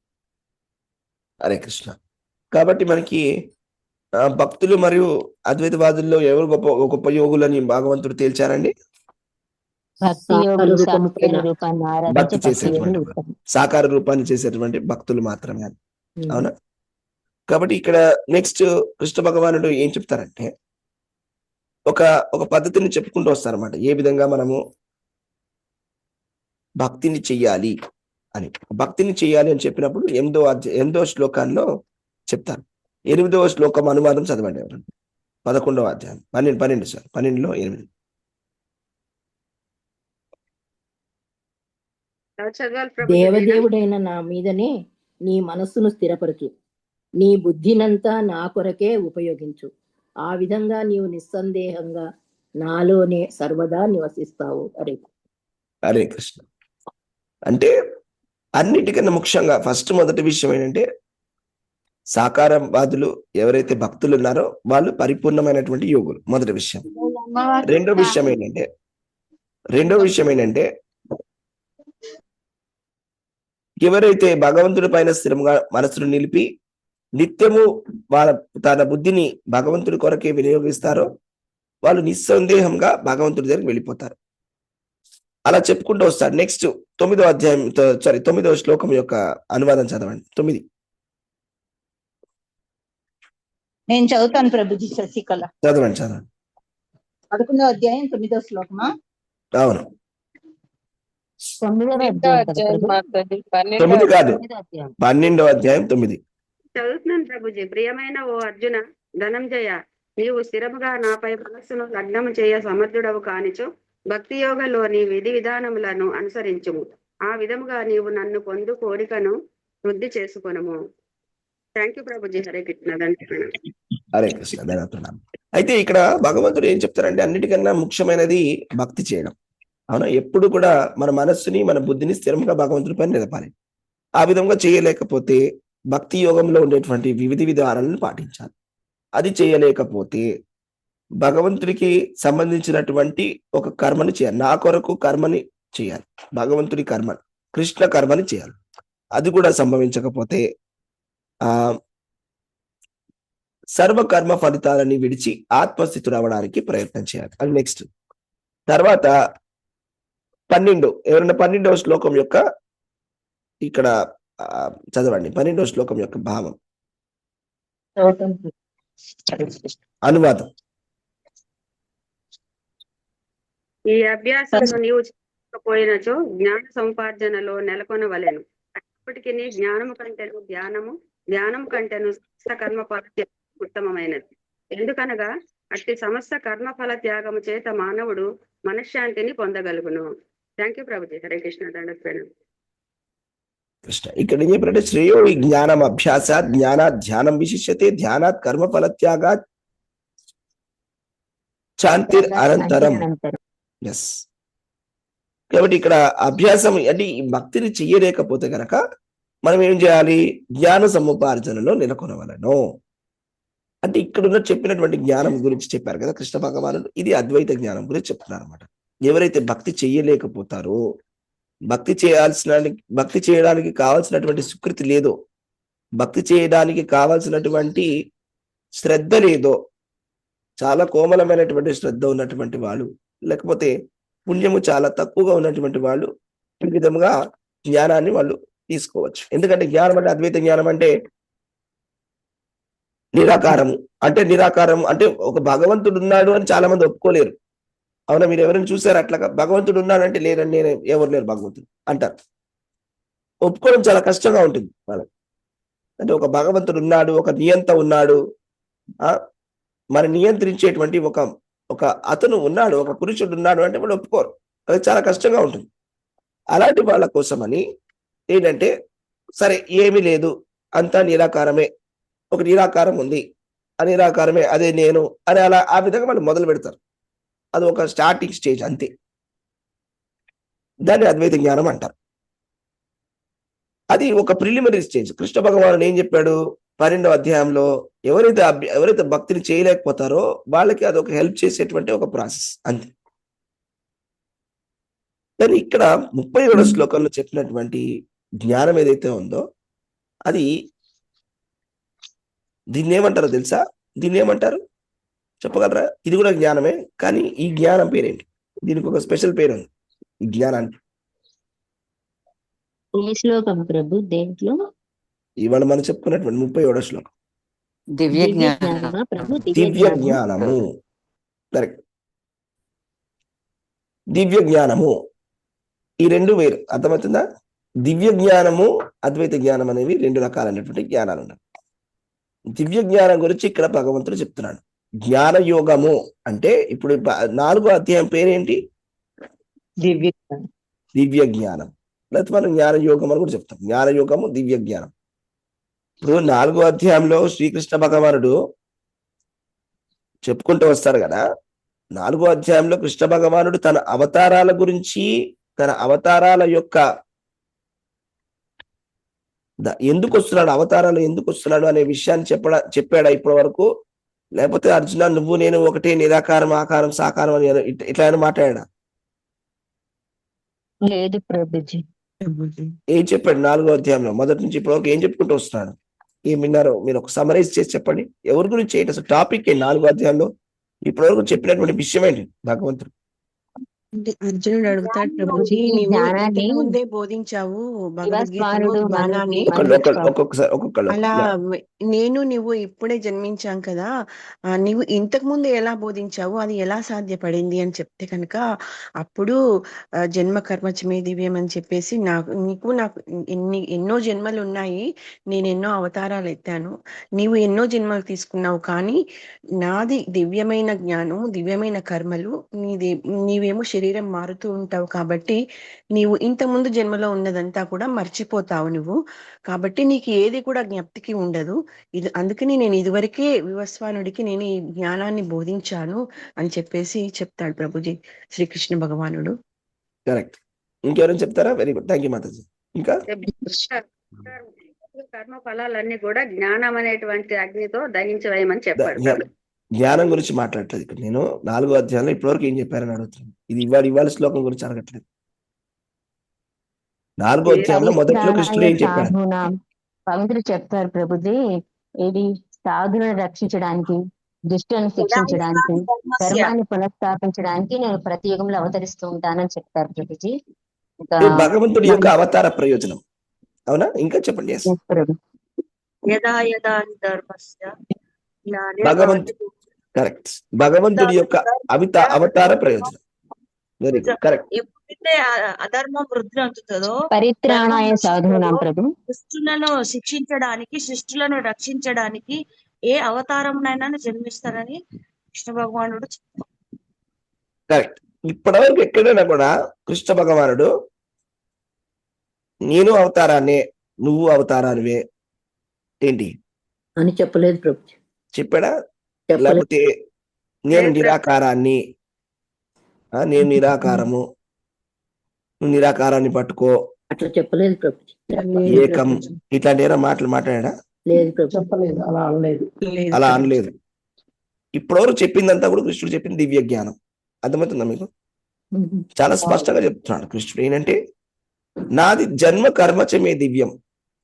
హరే కృష్ణ. కాబట్టి మనకి భక్తులు మరియు అద్వైతవాదుల్లో ఎవరు గొప్ప యోగులని భగవంతుడు తేల్చారండి? భక్తి చేసేటువంటి, సాకార రూపాన్ని చేసేటువంటి భక్తులు మాత్రమే. అవునా? కాబట్టి ఇక్కడ నెక్స్ట్ కృష్ణ భగవానుడు ఏం చెప్తారంటే ఒక పద్ధతిని చెప్పుకుంటూ వస్తారన్నమాట. ఏ విధంగా మనము భక్తిని చెయ్యాలి అని. భక్తిని చేయాలి అని చెప్పినప్పుడు 8వ శ్లోకాల్లో చెప్తారు. 8వ శ్లోకం అనువాదం చదవండి ఎవరు. 11వ అధ్యాయం 12లో 8. చదవాలి ప్రభుజీ. దేవదేవుడైన నా మీదనే నీ మనస్సును స్థిరపరచు, నీ బుద్ధినంతా నా కొరకే ఉపయోగించు. ఆ విధంగా నీవు నిస్సందేహంగా నాలోనే సర్వదా నివసిస్తావు. హరే కృష్ణ. అంటే అన్నిటికన్నా ముఖ్యంగా మొదటి విషయం ఏంటంటే, సాకారవాదులు ఎవరైతే భక్తులు ఉన్నారో వాళ్ళు పరిపూర్ణమైనటువంటి యోగులు. మొదటి విషయం. రెండో విషయం ఏంటంటే ఎవరైతే భగవంతుడి పైన స్థిరంగా మనసును నిలిపి నిత్యము తన బుద్ధిని భగవంతుడి కొరకే వినియోగిస్తారో వాళ్ళు నిస్సందేహంగా భగవంతుడి దగ్గరికి వెళ్ళిపోతారు. అలా చెప్పుకుంటూ వస్తారు. నెక్స్ట్ 9వ శ్లోకం యొక్క అనువాదం చదవండి. 9. నేను చదువుతాను ప్రభుజీ. శశికళ చదవండి. 11వ అధ్యాయం 9వ శ్లోకమా? అవును. 9వ అధ్యాయం 9 కాదు, 12వ అధ్యాయం 9. చదువుతున్నాను ప్రభుజీ. ప్రియమైన ఓ అర్జున, ధనంజయ, నీవు స్థిరముగా నాపై మనస్సును లగ్నము చేయ సమర్థుడవు కానిచో భక్తి యోగంలోని విధి విధానములను అనుసరించుము. ఆ విధముగా నీవు నన్ను పొందు కోరికను వృద్ధి చేసుకొనుము. Thank you Prabhuji. హరే కృష్ణ. హరే కృష్ణ. ధన్యవాదాలు. అయితే ఇక్కడ భగవంతుడు ఏం చెప్తారంటే, అన్నిటికన్నా ముఖ్యమైనది భక్తి చేయడం. అవునా? ఎప్పుడు కూడా మన మనస్సుని మన బుద్ధిని స్థిరంగా భగవంతుడి పైన నిలపాలి. ఆ విధంగా చేయలేకపోతే భక్తి యోగంలో ఉండేటువంటి వివిధ విధానాలను పాటించాలి. అది చేయలేకపోతే భగవంతుడికి సంబంధించినటువంటి ఒక కర్మని చేయాలి. నా కొరకు కర్మని చేయాలి, భగవంతుడి కర్మ, కృష్ణ కర్మని చేయాలి. అది కూడా సంభవించకపోతే సర్వకర్మ ఫలితాలని విడిచి ఆత్మస్థితుడు అవ్వడానికి ప్రయత్నం చేయాలి. అది నెక్స్ట్. తర్వాత 12 ఎవరైనా 12వ శ్లోకం యొక్క ఇక్కడ చదవండి. 12వ శ్లోకం యొక్క భావం, అనువాదం. ఈ అభ్యాసంలో నీవు చేయకపోయినచో జ్ఞాన సంపార్జనలో నెలకొనవలెను. అప్పటికి జ్ఞానము కంటేను ధ్యానము కంటేను సమస్త కర్మ ఫల ఉత్తమమైనది. ఎందుకనగా అట్టి సమస్త కర్మ ఫల త్యాగము చేత మానవుడు మనశ్శాంతిని పొందగలుగును. Thank you Prabhuji. హరే కృష్ణ. దండోపాయం. కృష్ణ ఇక్కడ ఏం చెప్పారంటే, శ్రేయో జ్ఞానం అభ్యాసాత్ జ్ఞానాత్ ధ్యానం విశిష్యతే ధ్యానాత్ కర్మ ఫల త్యాగాత్ శాంతిర్ అనంతరం. ఎస్. కాబట్టి ఇక్కడ అభ్యాసం అంటే ఈ భక్తిని చెయ్యలేకపోతే గనక మనం ఏం చేయాలి? జ్ఞాన సముపార్జనలో నెలకొనవలను. అంటే ఇక్కడ చెప్పినటువంటి జ్ఞానం గురించి చెప్పారు కదా కృష్ణ భగవానుడు. ఇది అద్వైత జ్ఞానం గురించి చెప్తున్నారు అనమాట. ఎవరైతే భక్తి చెయ్యలేకపోతారో, భక్తి చేయడానికి కావాల్సినటువంటి సుకృతి లేదో, భక్తి చేయడానికి కావాల్సినటువంటి శ్రద్ధ లేదో, చాలా కోమలమైనటువంటి శ్రద్ధ ఉన్నటువంటి వాళ్ళు, లేకపోతే పుణ్యము చాలా తక్కువగా ఉన్నటువంటి వాళ్ళు ఈ విధముగా జ్ఞానాన్ని వాళ్ళు తీసుకోవచ్చు. ఎందుకంటే జ్ఞానం అంటే, అద్వైత జ్ఞానం అంటే నిరాకారము. నిరాకారం అంటే ఒక భగవంతుడు ఉన్నాడు అని చాలా మంది ఒప్పుకోలేరు. అవునా? మీరు ఎవరైనా చూసారు అట్లాగా? భగవంతుడు ఉన్నాడంటే లేరండి, నేను ఎవరు లేరు భగవంతుడు అంటారు. ఒప్పుకోవడం చాలా కష్టంగా ఉంటుంది వాళ్ళకి. అంటే ఒక భగవంతుడు ఉన్నాడు, ఒక నియంత ఉన్నాడు, మన నియంత్రించేటువంటి ఒక అతను ఉన్నాడు, ఒక పురుషుడు ఉన్నాడు అంటే వాళ్ళు ఒప్పుకోరు. అది చాలా కష్టంగా ఉంటుంది. అలాంటి వాళ్ళ కోసమని ఏంటంటే, సరే ఏమీ లేదు, అంతా నిరాకారమే, ఒక నిరాకారం ఉంది, ఆ నిరాకారమే అదే నేను అని అలా ఆ విధంగా వాళ్ళు మొదలు పెడతారు. అది ఒక స్టార్టింగ్ స్టేజ్ అంతే. దాన్ని అద్వైత జ్ఞానం అంటారు. అది ఒక ప్రిలిమినరీ స్టేజ్. కృష్ణ భగవానుడు ఏం చెప్పాడు 12వ అధ్యాయంలో? ఎవరైతే భక్తిని చేయలేకపోతారో వాళ్ళకి అదొక హెల్ప్ చేసేటువంటి ఒక ప్రాసెస్ అంతే. కానీ ఇక్కడ 37వ శ్లోకంలో చెప్పినటువంటి జ్ఞానం ఏదైతే ఉందో అది, దీన్ని ఏమంటారో తెలుసా? దీన్ని ఏమంటారు చెప్పగలరా? ఇది కూడా జ్ఞానమే, కానీ ఈ జ్ఞానం పేరేంటి? దీనికి ఒక స్పెషల్ పేరు ఉంది ఈ జ్ఞానానికి. ఏ శ్లోకం ప్రభు? దేంట్లో? ఇవాళ మనం చెప్పుకున్నటువంటి 37వ శ్లోకం. దివ్య జ్ఞానమా ప్రభు? దివ్య జ్ఞానము. కరెక్ట్. దివ్య జ్ఞానము, ఈ రెండు వేరు. అర్థమవుతుందా? దివ్య జ్ఞానము అద్వైత జ్ఞానం అనేవి రెండు రకాలైనటువంటి జ్ఞానాలు ఉన్నాయి. దివ్య జ్ఞానం గురించి ఇక్కడ భగవంతుడు చెప్తున్నాడు. జ్ఞాన యోగము అంటే ఇప్పుడు 4వ అధ్యాయం పేరేంటి? దివ్య జ్ఞానం. లేకపోతే మనం జ్ఞాన యోగం అని కూడా చెప్తాం. జ్ఞాన యోగము, దివ్య జ్ఞానం. ఇప్పుడు 4వ అధ్యాయంలో శ్రీకృష్ణ భగవానుడు చెప్పుకుంటూ వస్తారు కదా. 4వ అధ్యాయంలో కృష్ణ భగవానుడు తన అవతారాల గురించి, తన అవతారాల యొక్క ఎందుకు వస్తున్నాడు, అవతారాలు ఎందుకు వస్తున్నాడు అనే విషయాన్ని చెప్పాడా ఇప్పటి వరకు? లేకపోతే అర్జున నువ్వు నేను ఒకటే, నిరాకారం ఆకారం సాకారం అని ఇట్లా ఆయన మాట్లాడా? లేదు ప్రభుజీ. ఏం చెప్పాడు 4వ అధ్యాయంలో మొదటి నుంచి ఇప్పటి వరకు ఏం చెప్పుకుంటూ వస్తున్నాడు? ఏం విన్నారో మీరు ఒక సమరైజ్ చేసి చెప్పండి. ఎవరి గురించి ఏంటి అసలు టాపిక్ ఏంటి? 4వ అధ్యాయంలో ఇప్పటి వరకు చెప్పినటువంటి విషయం ఏంటి భగవంతుడు? అంటే అర్జునుడు అడుగుతాడు, ప్రభుజీ నీవు ఇంతకు ముందే బోధించావు భగవద్గీతలో జ్ఞానాన్ని, ఒక్కొక్కరు అలా నువ్వు ఇప్పుడే జన్మించాం కదా, నీవు ఇంతకు ముందు ఎలా బోధించావు, అది ఎలా సాధ్యపడింది అని చెప్తే కనుక అప్పుడు జన్మ కర్మచమే దివ్యం అని చెప్పేసి నాకు ఎన్నో జన్మలు ఉన్నాయి, నేను ఎన్నో అవతారాలు ఎత్తాను, నీవు ఎన్నో జన్మలు తీసుకున్నావు, కానీ నాది దివ్యమైన జ్ఞానం, దివ్యమైన కర్మలు, నీవేమో శరీరం మారుతూ ఉంటావు, కాబట్టి నీవు ఇంత ముందు జన్మలో ఉన్నదంతా కూడా మర్చిపోతావు నువ్వు, కాబట్టి నీకు ఏది కూడా జ్ఞప్తికి ఉండదు. అందుకని నేను ఇదివరకే వివస్వానుడికి నేను ఈ జ్ఞానాన్ని బోధించాను అని చెప్పేసి చెప్తాడు ప్రభుజీ శ్రీకృష్ణ భగవానుడు. కరెక్ట్. ఇంకెవరైనా చెప్తారా? Very good, thank you Mataji. ఇంకా కర్మ ఫలాలన్నీ కూడా జ్ఞానం అనేటువంటి అగ్నితో దహించవేయమని చెప్పాడు. జ్ఞానం గురించి మాట్లాడట్లేదు ఇక్కడ నేను. 4వ అధ్యాయంలో ఇప్పటివరకు ఏం చెప్పారని అడుగుతున్నాను. ఇది ఇవాళ శ్లోకం గురించి అడగట్లేదు. 4వ అధ్యాయంలో మొదట్లో కృష్ణుడు ఏం చెప్పాడు? పవిత్రులు చెప్తారు ప్రభుజీ, ఇది సాధులను రక్షించడానికి, దుష్టులను శిక్షించడానికి, ధర్మాన్ని పునఃస్థాపించడానికి నేను ప్రతి యుగంలో అవతరిస్తూ ఉంటానని చెప్తారు ప్రభుజీ. భగవంతుడి యొక్క అవతార ప్రయోజనం. అవునా? ఇంకా చెప్పండి. కరెక్ట్. భగవంతుడి యొక్క అవతార ప్రయోజనం. Very good, correct. ఎప్పుడైతే అధర్మం వృద్ధి అందుతుందో పరిత్రాణాయ సాధూనాం ప్రభు, శిష్టులను శిక్షించడానికి, శిష్టులను రక్షించడానికి ఏ అవతారంనైనా జన్మిస్తారని కృష్ణ భగవానుడు చెప్తారు. కరెక్ట్. ఇప్పటివరకు ఎక్కడైనా కూడా కృష్ణ భగవానుడు నేను అవతారాన్నే, నువ్వు అవతారానివే ఏంటి అని చెప్పలేదు ప్రభు. చెప్పాడా? లేకపోతే నేను నిరాకారాన్ని, నేను నిరాకారము, నువ్వు నిరాకారాన్ని పట్టుకో, అట్లా చెప్పలేదు ప్రభు. ఏకం, ఇట్లాంటి ఏమైనా మాటలు మాట్లాడా? లేదు ప్రభు, చెప్పలేదు, అలా అనలేదు. ఇప్పటివరకు చెప్పిందంతా కూడా కృష్ణుడు చెప్పింది దివ్య జ్ఞానం. అర్థమవుతుందా మీకు? చాలా స్పష్టంగా చెప్తున్నాడు కృష్ణుడు. ఏంటంటే నాది జన్మ కర్మచమే దివ్యం.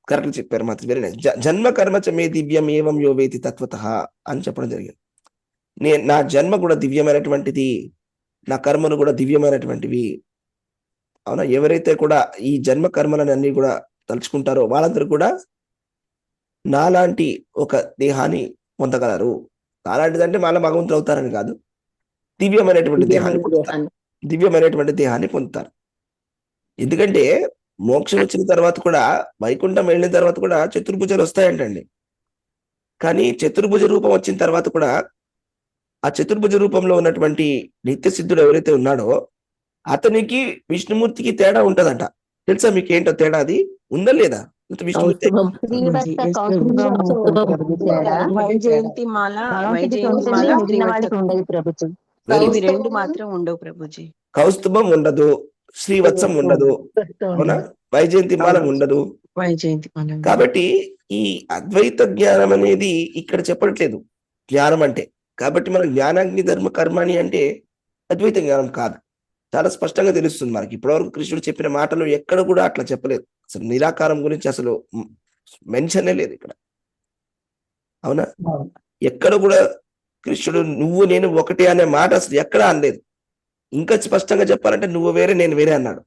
కరెక్ట్ చెప్పారు మాత్రం. Very nice. జన్మ కర్మచమే దివ్యం ఏవం యో వేతి తత్వతః అని చెప్పడం జరిగింది. నా జన్మ కూడా దివ్యమైనటువంటిది, నా కర్మలు కూడా దివ్యమైనటువంటివి. అవునా? ఎవరైతే కూడా ఈ జన్మ కర్మలని అన్ని కూడా తలుచుకుంటారో వాళ్ళందరూ కూడా నాలాంటి ఒక దేహాన్ని పొందగలరు. నాలాంటిదంటే మళ్ళీ భగవంతులు అవుతారని కాదు, దివ్యమైనటువంటి దేహాన్ని పొందుతారు. దివ్యమైనటువంటి దేహాన్ని పొందుతారు. ఎందుకంటే మోక్షం వచ్చిన తర్వాత కూడా, వైకుంఠం వెళ్ళిన తర్వాత కూడా చతుర్భుజాలు వస్తాయంటండి. కానీ చతుర్భుజ రూపం వచ్చిన తర్వాత కూడా ఆ చతుర్భుజ రూపంలో ఉన్నటువంటి నిత్య సిద్ధుడు ఎవరైతే ఉన్నాడో అతనికి విష్ణుమూర్తికి తేడా ఉంటదంట. తెలుసా మీకు ఏంటో తేడా? అది ఉందా లేదా? విష్ణుమూర్తి రెండు మాత్రం ఉండవు ప్రభుజీ. కౌస్తుభం ఉండదు, శ్రీవత్సం ఉండదు, అవునా? వైజయంతిమాల ఉండదు. కాబట్టి ఈ అద్వైత జ్ఞానం అనేది ఇక్కడ చెప్పట్లేదు జ్ఞానం అంటే. కాబట్టి మన జ్ఞానాగ్ని ధర్మ కర్మాణి అంటే అద్వైత జ్ఞానం కాదు. చాలా స్పష్టంగా తెలుస్తుంది మనకి. ఇప్పటివరకు కృష్ణుడు చెప్పిన మాటలు ఎక్కడ కూడా అట్లా చెప్పలేదు. అసలు నిరాకారం గురించి అసలు మెన్షనే లేదు ఇక్కడ. అవునా? ఎక్కడ కూడా కృష్ణుడు నువ్వు నేను ఒకటే అనే మాట అసలు ఎక్కడా అనలేదు. ఇంకా స్పష్టంగా చెప్పాలంటే నువ్వు వేరే నేను వేరే అన్నాడు.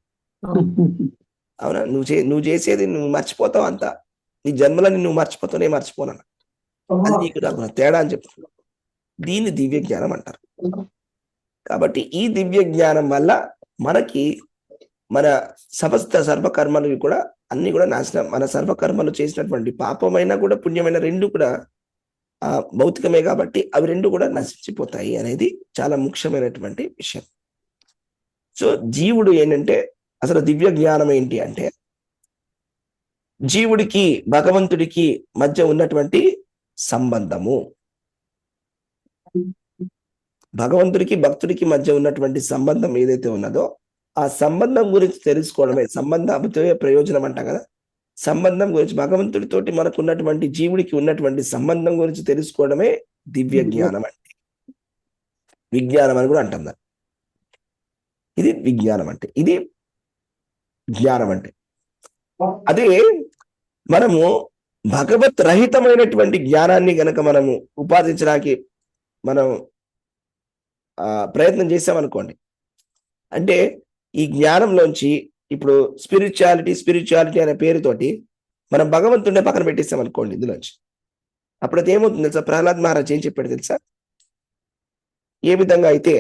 అవునా? నువ్వు చేసేది నువ్వు మర్చిపోతావు, అంతా నీ జన్మలని నువ్వు మర్చిపోతావు, నేను మర్చిపోను. అది నీకు నాకు తేడా అని చెప్తున్నాను. దీన్ని దివ్య జ్ఞానం అంటారు. కాబట్టి ఈ దివ్య జ్ఞానం వల్ల మనకి మన సమస్త సర్వకర్మలు కూడా అన్ని కూడా నాశనం. మన సర్వకర్మలు చేసినటువంటి పాపమైనా కూడా పుణ్యమైన రెండు కూడా భౌతికమే కాబట్టి అవి రెండు కూడా నశించిపోతాయి అనేది చాలా ముఖ్యమైనటువంటి విషయం. సో జీవుడు ఏంటంటే అసలు దివ్య జ్ఞానం ఏంటి అంటే జీవుడికి భగవంతుడికి మధ్య ఉన్నటువంటి సంబంధము, భగవంతుడికి భక్తుడికి మధ్య ఉన్నటువంటి సంబంధం ఏదైతే ఉన్నదో ఆ సంబంధం గురించి తెలుసుకోవడమే సంబంధ అభితయ ప్రయోజనం అంటాం కదా. సంబంధం గురించి భగవంతుడితోటి మనకు ఉన్నటువంటి జీవుడికి ఉన్నటువంటి సంబంధం గురించి తెలుసుకోవడమే దివ్య జ్ఞానం అంటే. విజ్ఞానం అని కూడా అంటాం దాన్ని. ఇది విజ్ఞానం అంటే, ఇది జ్ఞానం అంటే. అదే మనము భగవత్ రహితమైనటువంటి జ్ఞానాన్ని గనక మనము ఉపాదించడానికి మనం ప్రయత్నం చేసామనుకోండి, అంటే ఈ జ్ఞానంలోంచి ఇప్పుడు స్పిరిచువాలిటీ అనే పేరుతోటి మనం భగవంతుడిని పక్కన పెట్టేస్తాం అనుకోండి ఇందులోంచి, అప్పుడు అది ఏమవుతుంది తెలుసా? ప్రహ్లాద్ మహారాజ్ ఏం చెప్పాడు తెలుసా? ఏ విధంగా అయితే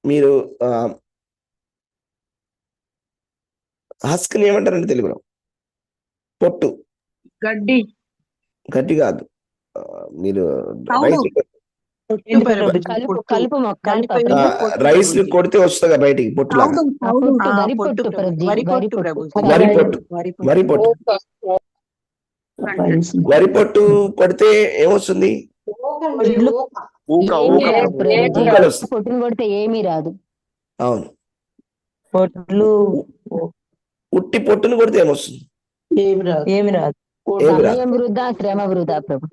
మీరు హస్క్ని ఏమంటారంటే తెలుగులో పొట్టు, గడ్డి కాదు, మీరు రైస్ కొడితే వస్తుందిగా బయటికి పొట్టు లాగా, వరి పొట్టు కొడితే ఏమొస్తుంది? పొట్టును కొడితే ఏమీ రాదు. అవును, ఉట్టి పొట్టును కొడితే ఏమొస్తుంది? వృధా, శ్రమ వృధా ప్రభు.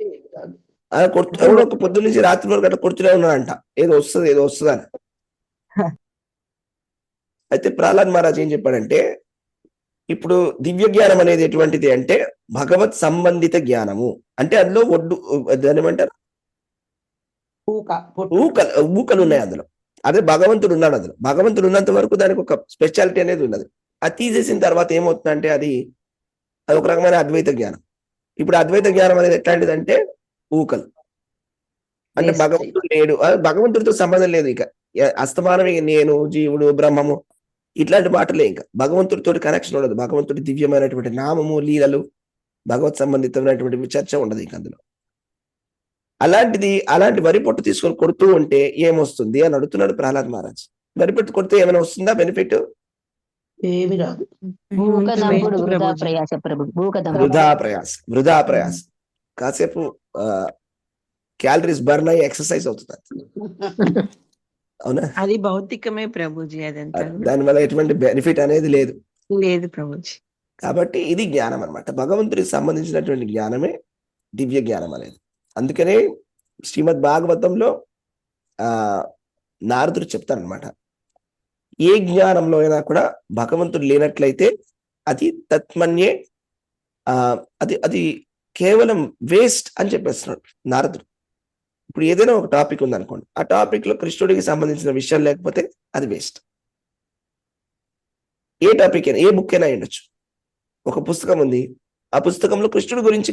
ఎవడో ఒక పొద్దు నుంచి రాత్రి వరకు అట్లా కొడుతూనే ఉన్నాడంట, ఏదో వస్తుంది అని. అయితే ప్రహ్లాద్ మహారాజ్ ఏం చెప్పాడంటే, ఇప్పుడు దివ్య జ్ఞానం అనేది ఎటువంటిది అంటే భగవత్ సంబంధిత జ్ఞానము. అంటే అందులో దాని ఏమంటారు, ఊకలు ఉన్నాయి అందులో. అదే భగవంతుడు ఉన్నాడు అందులో. భగవంతుడు ఉన్నంత వరకు దానికి ఒక స్పెషాలిటీ అనేది ఉన్నది. అది తీసేసిన తర్వాత ఏమవుతుందంటే అది ఒక రకమైన అద్వైత జ్ఞానం. ఇప్పుడు అద్వైత జ్ఞానం అనేది ఎట్లాంటిదంటే ఊకలు, అంటే భగవంతుడు లేడు, భగవంతుడితో సంబంధం లేదు. ఇక అస్తమానం నేను, జీవుడు, బ్రహ్మము ఇట్లాంటి మాటలే. ఇంకా భగవంతుడితో కనెక్షన్ ఉండదు. భగవంతుడి దివ్యమైనటువంటి నామము, లీలలు, భగవత్ సంబంధితమైనటువంటి చర్చ ఉండదు ఇక అందులో. అలాంటి వరి పొట్టు తీసుకొని కొడుతూ ఉంటే ఏమొస్తుంది అని అడుగుతున్నాడు ప్రహ్లాద్ మహారాజ్. వరి పొట్టు కొడితే ఏమైనా వస్తుందా బెనిఫిట్? ఏమి రాదు. వృధా ప్రయాస. కాసేపు క్యాలరీస్ బర్న్ అయ్యి ఎక్సర్సైజ్ అవుతుంది. అవునా? అది భౌతికమే ప్రభుజీ, అదంతా దానివల్ల ఎటువంటి బెనిఫిట్ అనేది లేదు ప్రభుజీ. కాబట్టి ఇది జ్ఞానం అన్నమాట. భగవంతుడికి సంబంధించినటువంటి జ్ఞానమే దివ్య జ్ఞానం అనేది. అందుకనే శ్రీమద్ భాగవతంలో నారదుడు చెప్తారనమాట, ఏ జ్ఞానంలో అయినా కూడా భగవంతుడు లేనట్లయితే అది తత్మన్యే, అది కేవలం వేస్ట్ అని చెప్పేస్తున్నాడు నారదుడు. ఇప్పుడు ఏదైనా ఒక టాపిక్ ఉందనుకోండి, ఆ టాపిక్ లో కృష్ణుడికి సంబంధించిన విషయం లేకపోతే అది వేస్ట్. ఏ టాపిక్ అయినా, ఏ బుక్ అయినా ఉండొచ్చు. ఒక పుస్తకం ఉంది, ఆ పుస్తకంలో కృష్ణుడి గురించి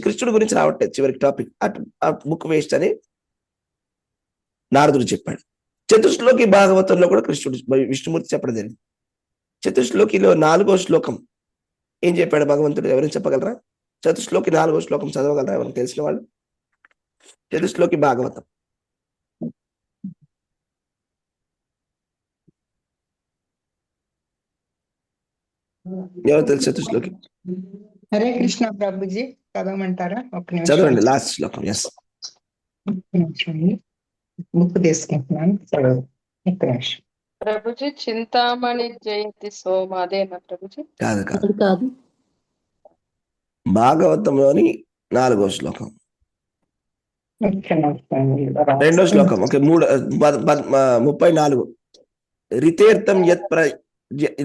రావట్లేదు చివరికి టాపిక్, ఆ బుక్ వేస్ట్ అని నారదుడు చెప్పాడు. చతుశ్లోకి భాగవతంలో కూడా విష్ణుమూర్తి చెప్పడం జరిగింది. చతుశ్లోకిలో 4వ శ్లోకం ఏం చెప్పాడు భగవంతుడు? ఎవరైనా చెప్పగలరా? చతుశ్లోకి 4వ శ్లోకం చదవగలరా ఎవరైనా తెలిసిన వాళ్ళు? చతుశ్లోకి భాగవతం ఎవరు తెలుసు? చతుశ్లోకి హరే కృష్ణ ప్రభుజీ, చదవమంటారా? ఒక నిమిషం చదవండి, లాస్ట్ శ్లోకం. ఎస్, బుక్ తీసుకుంటున్నాను, చదవండి. ఒక్క నిమిషం ప్రభుజీ. చింతామణి జయంతి సోమ అదేనా ప్రభుజీ? కాదు, భాగవతంలోని 4వ శ్లోకం, 2వ శ్లోకం. ఓకే, 34.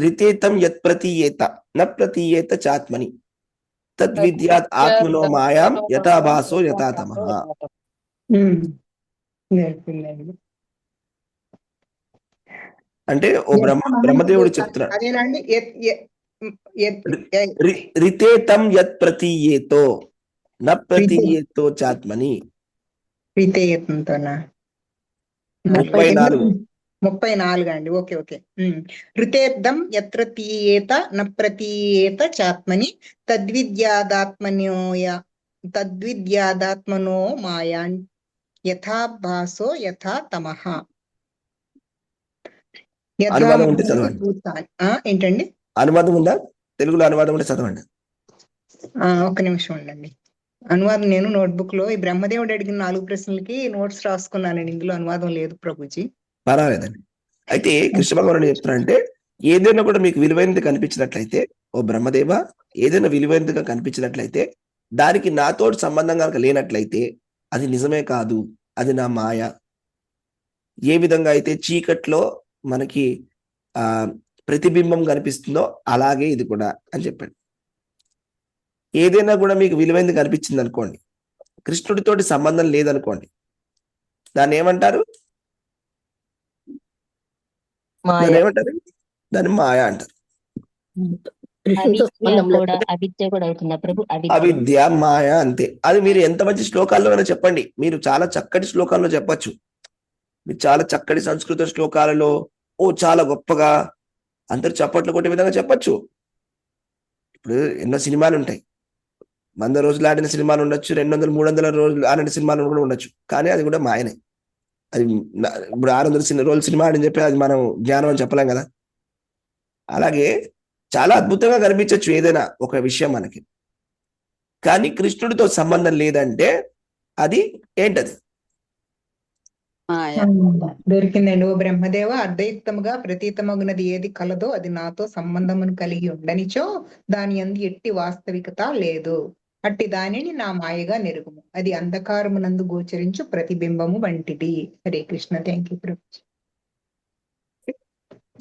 రితేతం యత్ ప్రతీయేత న ప్రతీయేత చాత్మని తద్విద్యాత్ ఆత్మనో మాయాం యథాభాసో యథాతమః. అంటే ఓ బ్రహ్మదేవుడు చెప్తున్నాడు, రితేతం యత్ ప్రతీయేతో న ప్రతీయేతో చాత్మని. 34 34 అండి. Okay okay. ఋతేర్థం యత్ర తీయేత న ప్రతీయేత చాత్మని తద్విద్యాదాత్మనో మాయా యథా భాసో యథా తమః. అనువాదం ఉంటే చదవండి. ఏంటండి అనువాదం ఉందా? తెలుగులో అనువాదం ఉంటే చదవండి. ఒక్క నిమిషం ఉండండి. అనువాదం నేను నోట్బుక్ లో ఈ బ్రహ్మదేవుడు అడిగిన 4 ప్రశ్నలకి నోట్స్ రాసుకున్నానండి. ఇందులో అనువాదం లేదు ప్రభుజీ. పర్వాలేదండి. అయితే కృష్ణ భగవానుడు చెప్తున్నారంటే, ఏదైనా కూడా మీకు విలువైనది కనిపించినట్లయితే, ఓ బ్రహ్మదేవ, ఏదైనా విలువైనదిగా కనిపించినట్లయితే, దానికి నాతో సంబంధం కనుక లేనట్లయితే అది నిజమే కాదు, అది నా మాయ. ఏ విధంగా అయితే చీకట్లో మనకి ప్రతిబింబం కనిపిస్తుందో అలాగే ఇది కూడా అని చెప్పాడు. ఏదైనా కూడా మీకు విలువైనది కనిపించింది అనుకోండి, కృష్ణుడితోటి సంబంధం లేదనుకోండి, దాన్ని ఏమంటారు? దాన్ని మాయ అంటారు. అవిద్య, మాయ, అంతే. అది మీరు ఎంత మంచి శ్లోకాల్లో చెప్పండి, మీరు చాలా చక్కటి శ్లోకాల్లో చెప్పచ్చు, మీరు చాలా చక్కటి సంస్కృత శ్లోకాలలో చాలా గొప్పగా అందరు చప్పట్లు కొట్టే విధంగా చెప్పచ్చు. ఇప్పుడు ఎన్నో సినిమాలు ఉంటాయి, 100 రోజులు ఆడిన సినిమాలు ఉండొచ్చు, 200, 300 రోజులు ఆడిన సినిమాలు కూడా ఉండొచ్చు, కానీ అది కూడా మాయనే. అది ఇప్పుడు 600 రోజులు సినిమా అని చెప్పి అది మనం జ్ఞానం అని చెప్పలేం కదా. అలాగే చాలా అద్భుతంగా కనిపించవచ్చు ఏదైనా ఒక విషయం మనకి, కానీ కృష్ణుడితో సంబంధం లేదంటే అది ఏంటది? దొరికిందండి. ఓ బ్రహ్మదేవ, అర్ధయుక్తముగా ప్రతీతమగునది ఏది కలదో అది నాతో సంబంధమును కలిగి ఉండనిచో దాని యందు ఎట్టి వాస్తవికత లేదు. అట్టి దానిని నా మాయగా నెరుగుము. అది అంధకారమునందు గోచరించు ప్రతిబింబము వంటిది. Hare Krishna. Thank you Prabhu.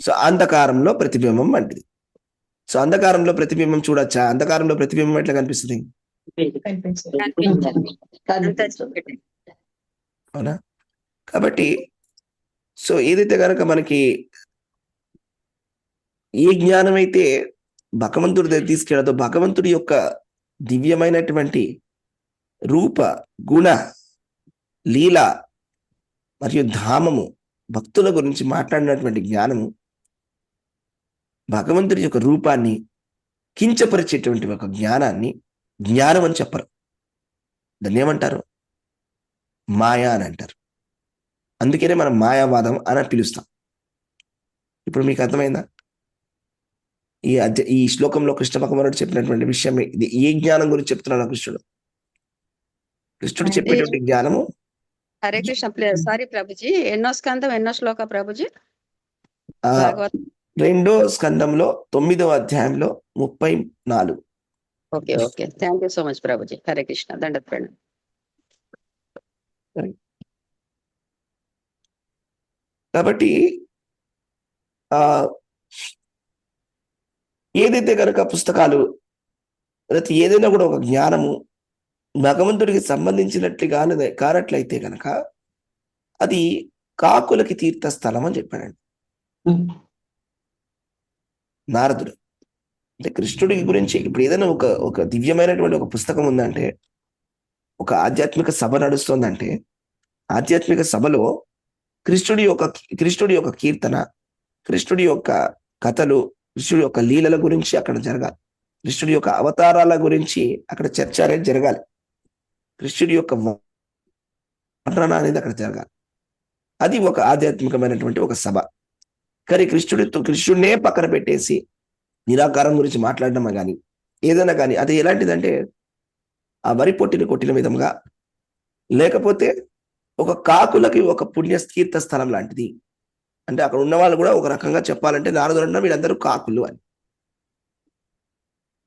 So అంధకారంలో ప్రతిబింబం వంటిది. సో అంధకారంలో ప్రతిబింబం చూడొచ్చా? అంధకారంలో ప్రతిబింబం ఎట్లా కనిపిస్తుంది? అవునా? కాబట్టి సో ఏదైతే కనుక మనకి ఏ జ్ఞానం అయితే భగవంతుడి దగ్గర తీసుకెళ్ళదో, భగవంతుడి యొక్క దివ్యమైనటువంటి రూప, గుణ, లీల మరియు ధామము, భక్తుల గురించి మాట్లాడినటువంటి జ్ఞానము, భగవంతుడి యొక్క రూపాన్ని కించపరిచేటువంటి ఒక జ్ఞానాన్ని జ్ఞానం అని చెప్పరు. దాన్ని ఏమంటారు? మాయా అని అంటారు. అందుకనే మనం మాయావాదం అని పిలుస్తాం. ఇప్పుడు మీకు అర్థమైందా? ఈ శ్లోకంలో కృష్ణ భగవానుడు చెప్పినటువంటి విషయం ఇది. ఏ జ్ఞానం గురించి చెప్తున్నాడు కృష్ణుడు? కృష్ణుడు చెప్పేటువంటి జ్ఞానము. హరే కృష్ణ. సారీ ప్రభుజీ, ఎన్నో స్కందం ఎన్నో శ్లోక ప్రభుజీ? 2వ స్కందంలో 9వ అధ్యాయంలో 34. Okay okay, thank you so much Prabhuji. Hare Krishna. దండత్ ప్రణామం. కాబట్టి ఏదైతే కనుక పుస్తకాలు లేకపోతే ఏదైనా కూడా ఒక జ్ఞానము భగవంతుడికి సంబంధించినట్లుగా కానట్లయితే కనుక అది కాకులకి తీర్థస్థలం అని చెప్పాడండి నారదుడు. అంటే కృష్ణుడి గురించి ఇప్పుడు ఏదైనా ఒక దివ్యమైనటువంటి ఒక పుస్తకం ఉందంటే, ఒక ఆధ్యాత్మిక సభ నడుస్తుందంటే, ఆధ్యాత్మిక సభలో కృష్ణుడి యొక్క కీర్తన, కృష్ణుడి యొక్క కథలు, కృష్ణుడి యొక్క లీలల గురించి అక్కడ జరగాలి. కృష్ణుడి యొక్క అవతారాల గురించి అక్కడ చర్చ అనేది జరగాలి. కృష్ణుడి యొక్క వర్ణన అనేది అక్కడ జరగాలి. అది ఒక ఆధ్యాత్మికమైనటువంటి ఒక సభ. కానీ కృష్ణుడినే పక్కన పెట్టేసి నిరాకారం గురించి మాట్లాడడమా కానీ ఏదైనా కానీ అది ఎలాంటిదంటే ఆ వరి పొట్టిని కొట్టిన విధంగా, లేకపోతే ఒక కాకులకి ఒక పుణ్యతీర్థ స్థలం లాంటిది. అంటే అక్కడ ఉన్న వాళ్ళు కూడా ఒక రకంగా చెప్పాలంటే నారదుడు వీళ్ళందరూ కాకులు అని.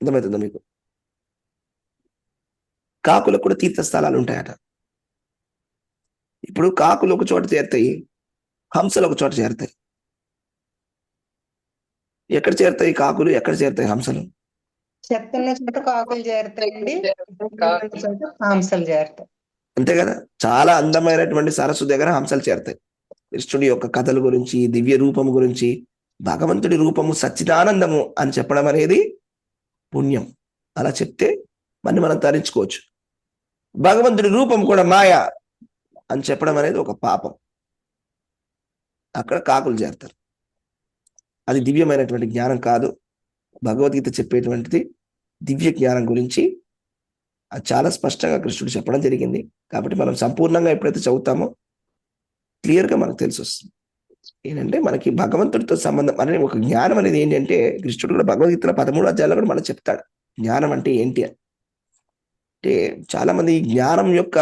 అర్థమవుతుందా మీకు? కాకులకు కూడా తీర్థస్థలాలు ఉంటాయట. ఇప్పుడు కాకులు ఒక చోట చేరుతాయి, హంసలు ఒక చోట చేరుతాయి. ఎక్కడ చేరుతాయి కాకులు, ఎక్కడ చేరుతాయి హంసలు? చెత్తన్న చోట కాకులు చేరుతాయండి, హంసలు చేరుతాయి. అంతే కదా. చాలా అందమైనటువంటి సరస్సు దగ్గర హంసలు చేరుతాయి. కృష్ణుడి యొక్క కథల గురించి, దివ్య రూపము గురించి, భగవంతుడి రూపము సచ్చిదానందము అని చెప్పడం అనేది పుణ్యం. అలా చెప్తే మనం తరించుకోవచ్చు. భగవంతుడి రూపం కూడా మాయ అని చెప్పడం అనేది ఒక పాపం. అక్కడ కాకులు చేరతారు. అది దివ్యమైనటువంటి జ్ఞానం కాదు. భగవద్గీత చెప్పేటువంటిది దివ్య జ్ఞానం గురించి అది చాలా స్పష్టంగా కృష్ణుడు చెప్పడం జరిగింది. కాబట్టి మనం సంపూర్ణంగా ఎప్పుడైతే చదువుతామో క్లియర్గా మనకు తెలిసి వస్తుంది ఏంటంటే మనకి భగవంతుడితో సంబంధం అనేది ఒక జ్ఞానం అనేది ఏంటంటే కృష్ణుడు కూడా భగవద్గీతలో 13 అధ్యాయాలు కూడా మనకు చెప్తాడు జ్ఞానం అంటే ఏంటి అని. అంటే చాలా మంది ఈ జ్ఞానం యొక్క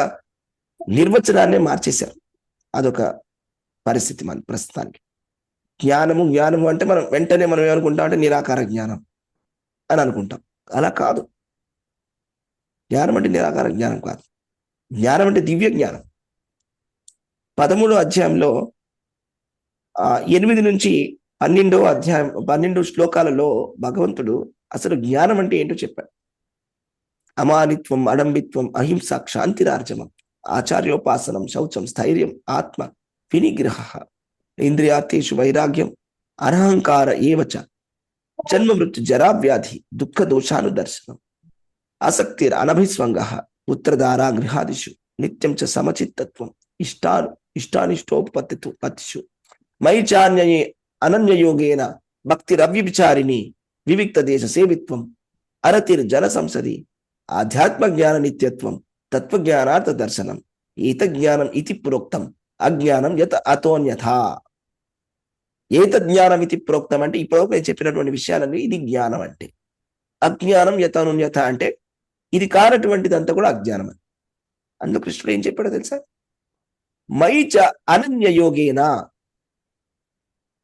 నిర్వచనాన్ని మార్చేశారు. అదొక పరిస్థితి మన ప్రస్తుతానికి. జ్ఞానము అంటే మనం వెంటనే మనం ఏమనుకుంటాం అంటే నిరాకార జ్ఞానం అని అనుకుంటాం. అలా కాదు. జ్ఞానం అంటే నిరాకార జ్ఞానం కాదు. జ్ఞానం అంటే దివ్య జ్ఞానం. 13వ అధ్యాయంలో 8 నుంచి 12వ అధ్యాయం 12 శ్లోకాలలో భగవంతుడు అసలు జ్ఞానం అంటే ఏంటో చెప్పాడు. అమానిత్వం, అడంబిత్వం, అహింస, క్షాంతిరార్జమం, ఆచార్యోపాసనం, శౌచం, స్థైర్యం, ఆత్మ వినిగ్రహ, ఇంద్రియార్థేషు వైరాగ్యం, అరహంకార ఏవచ, జన్మ మృత్యు జరా వ్యాధి దుఃఖ దోషానుదర్శనం, ఆసక్తిర్ అనభిస్వంగ, ఉత్తరధారా గృహాదిషు, నిత్యం చ సమచిత్తత్వం, ఇష్టానిష్టోపత్తిషు, మయి చాన్యయే అనన్యయోగేన భక్తిరవ్యభిచారిణి, వివిక్త దేశ సేవిత్వం, అరతిర్ జన సంసది, ఆధ్యాత్మ జ్ఞాన నిత్యత్వం, తత్వజ్ఞానార్థ దర్శనం, ఏత జ్ఞానం ఇది ప్రోక్తం, అజ్ఞానం యత అతోన్యథా. ఏత జ్ఞానం ఇది ప్రోక్తం అంటే ఇప్పుడు నేను చెప్పినటువంటి విషయాలన్నీ ఇది జ్ఞానం అంటే. అజ్ఞానం యతనున్యథ అంటే ఇది కానటువంటిదంతా కూడా అజ్ఞానం అని. అందుకు కృష్ణుడు ఏం చెప్పాడో తెలుసా? మయి చ అనన్య యోగేనా,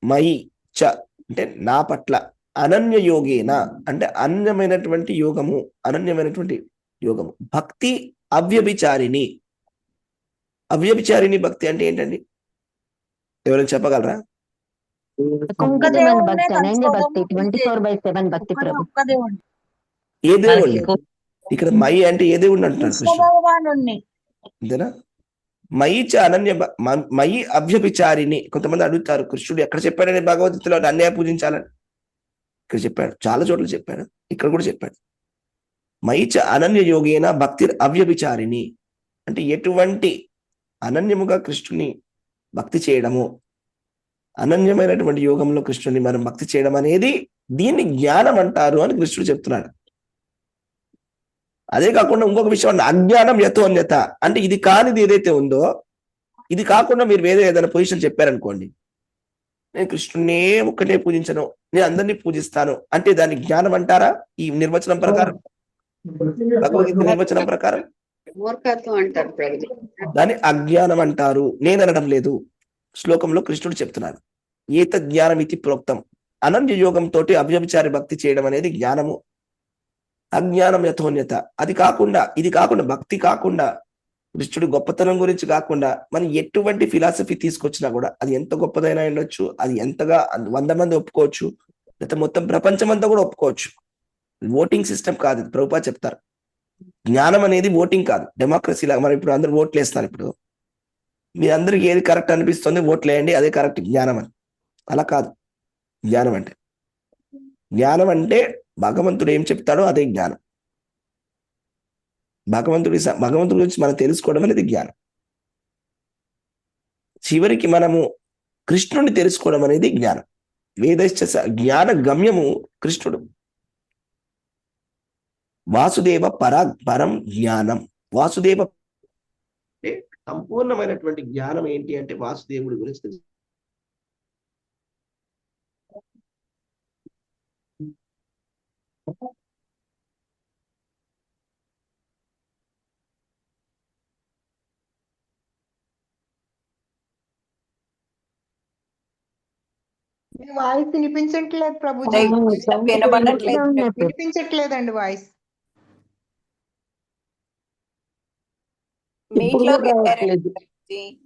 మయి చ అంటే నా పట్ల, అనన్య యోగేన అంటే అన్యమైనటువంటి యోగము, అనన్యమైనటువంటి యోగము, భక్తి అవ్యభిచారిణి. అవ్యభిచారిణి భక్తి అంటే ఏంటండి? ఎవరైనా చెప్పగలరా? కుంకుమ భక్తి, అనన్య భక్తి, 24/7 భక్తి ప్రభు. ఏ దేవుణ్ణి? ఇక్కడ మయి అంటే ఏ దేవుణ్ణి అంటున్నాడు కృష్ణుడు? అంతేనా? మయి చ అనన్య మయి అవ్యభిచారిణి. కొంతమంది అడుగుతారు కృష్ణుడు ఎక్కడ చెప్పాడని భగవద్గీతలో అన్యాయ పూజించాలని. ఇక్కడ చెప్పాడు, చాలా చోట్ల చెప్పాడు, ఇక్కడ కూడా చెప్పాడు. మయి చ అనన్య యోగేన భక్తి అవ్యభిచారిణి అంటే ఎటువంటి అనన్యముగా కృష్ణుని భక్తి చేయడము, అనన్యమైనటువంటి యోగంలో కృష్ణుని మనం భక్తి చేయడం అనేది దీన్ని జ్ఞానం అంటారు అని కృష్ణుడు చెప్తున్నాడు. అదే కాకుండా ఇంకొక విషయం, అజ్ఞానం యతోన్యత అంటే ఇది కానిది ఏదైతే ఉందో, ఇది కాకుండా మీరు వేరే ఏదైనా పొజిషన్ చెప్పారనుకోండి, నేను కృష్ణునే ఒక్కటే పూజించను, నేను అందరినీ పూజిస్తాను అంటే దాన్ని జ్ఞానం అంటారా? ఈ నిర్వచనం ప్రకారం, భగవద్గీత నిర్వచనం ప్రకారం మూర్ఖత్వం అంటారు ప్రభుజీ. దాన్ని అజ్ఞానం అంటారు. నేను అనడం లేదు, శ్లోకంలో కృష్ణుడు చెప్తున్నాడు. ఏత జ్ఞానం ఇది ప్రోక్తం, అనన్య యోగంతో అవ్యభిచారి భక్తి చేయడం అనేది జ్ఞానము. అజ్ఞానం యథోన్యత అది కాకుండా, ఇది కాకుండా, భక్తి కాకుండా, కృష్ణుడి గొప్పతనం గురించి కాకుండా మనం ఎటువంటి ఫిలాసఫీ తీసుకొచ్చినా కూడా అది ఎంత గొప్పదైనా ఉండొచ్చు, అది ఎంతగా 100 మంది ఒప్పుకోవచ్చు, లేదా మొత్తం ప్రపంచం అంతా కూడా ఒప్పుకోవచ్చు. ఓటింగ్ సిస్టమ్ కాదు, ప్రభుపా చెప్తారు. జ్ఞానం అనేది ఓటింగ్ కాదు, డెమోక్రసీ లాగా. మనం ఇప్పుడు అందరూ ఓట్లు వేస్తారు. ఇప్పుడు మీ అందరికి ఏది కరెక్ట్ అనిపిస్తుంది ఓట్లు వేయండి, అదే కరెక్ట్ జ్ఞానం అని. అలా కాదు జ్ఞానం అంటే. జ్ఞానం అంటే భగవంతుడు ఏం చెప్తాడో అదే జ్ఞానం. భగవంతుడి గురించి మనం తెలుసుకోవడం అనేది జ్ఞానం. చివరికి మనము కృష్ణుడిని తెలుసుకోవడం అనేది జ్ఞానం. వేదశ్చ జ్ఞాన గమ్యము కృష్ణుడు. వాసుదేవ పరం జ్ఞానం. వాసుదేవ అంటే సంపూర్ణమైనటువంటి జ్ఞానం ఏంటి అంటే వాసుదేవుడి గురించి తెలుసు. వాయిస్ వినిపించట్లేదు ప్రభుజీ, వినిపించట్లేదండి వాయిస్.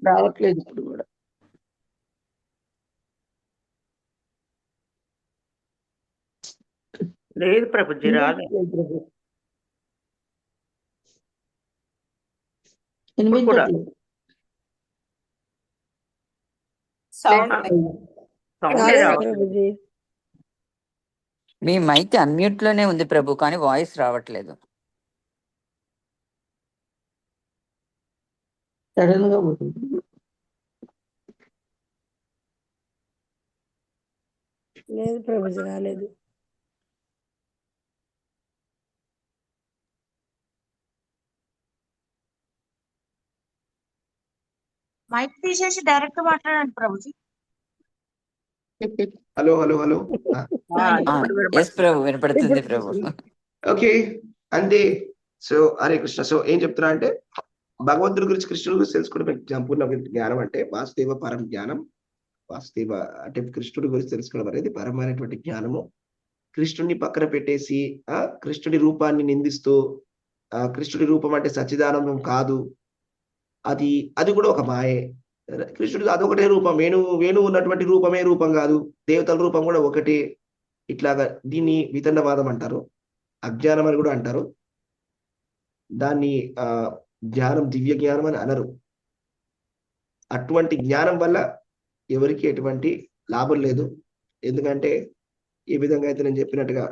రావట్లేదు ఇప్పుడు కూడా. లేదు ప్రభుజీ, రాలేదు. మీ మైక్ అన్మ్యూట్ లోనే ఉంది ప్రభు, కానీ వాయిస్ రావట్లేదు. సడన్ గా లేదు ప్రభుజీ రాలేదు. మైక్ తీసేసి డైరెక్ట్ మాట్లాడండి Prabhuji. Hello hello hello. Yes ప్రభు, వినపడుతుంది ప్రభు. ఓకే, అంతే. సో హరే కృష్ణ. సో ఏం చెప్తున్నా అంటే భగవంతుడి గురించి, కృష్ణుడి గురించి తెలుసుకోవడం సంపూర్ణ జ్ఞానం అంటే వాసుదేవ పరం జ్ఞానం. వాసుదేవ అంటే కృష్ణుడి గురించి తెలుసుకోవడం అనేది పరమైనటువంటి జ్ఞానము. కృష్ణుడిని పక్కన పెట్టేసి కృష్ణుడి రూపాన్ని నిందిస్తూ కృష్ణుడి రూపం అంటే సచ్చిదానందం కాదు, అది కూడా ఒక మాయే. కృష్ణుడికి అదొకటే రూపం, వేణు ఉన్నటువంటి రూపమే రూపం కాదు, దేవతల రూపం కూడా ఒకటే. ఇట్లాగా దీన్ని వితండవాదం అంటారు, అజ్ఞానం అని కూడా అంటారు. దాన్ని జ్ఞానం, దివ్య జ్ఞానం అని అనరు. అటువంటి జ్ఞానం వల్ల ఎవరికి ఎటువంటి లాభం లేదు. ఎందుకంటే ఏ విధంగా అయితే నేను చెప్పినట్టుగా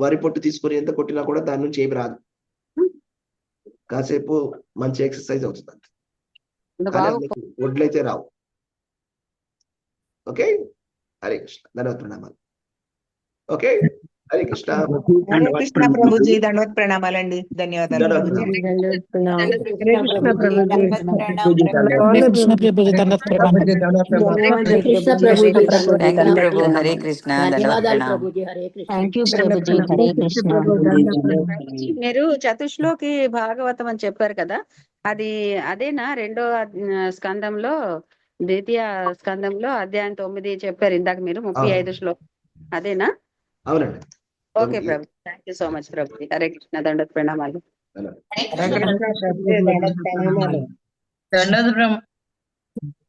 వరి పొట్టు తీసుకొని ఎంత కొట్టినా కూడా దాని నుంచి ఏమి రాదు, కాసేపు మంచి ఎక్సర్సైజ్ అవుతుంది, వడ్లయితే రావు. ఓకే, హరే కృష్ణ. ధన్యవాద ప్రణామాలు. ఓకే, హరే కృష్ణ. హరే కృష్ణ ప్రభుజీ, దండవత్ ప్రణామాలండి. ధన్యవాదాలు ప్రభుజీ. హరే కృష్ణ. ధన్యవాదాలు ప్రభుజీ. హరే కృష్ణ. Thank you Prabhuji. హరే కృష్ణ. మీరు చతుశ్లోకి భాగవతం అని చెప్పారు కదా, అదేనా రెండో స్కందంలో, ద్వితీయ స్కందంలో అధ్యాయం 9 చెప్పారు ఇందాక మీరు, 35 శ్లోకం అదేనా? అవునండి. Okay Prabhu, thank you so much Prabhu. Hare Krishna. దండవత్ ప్రణామాలు. హరే కృష్ణ ప్రభుజీ, దండవత్ ప్రణామాలు. దండవత్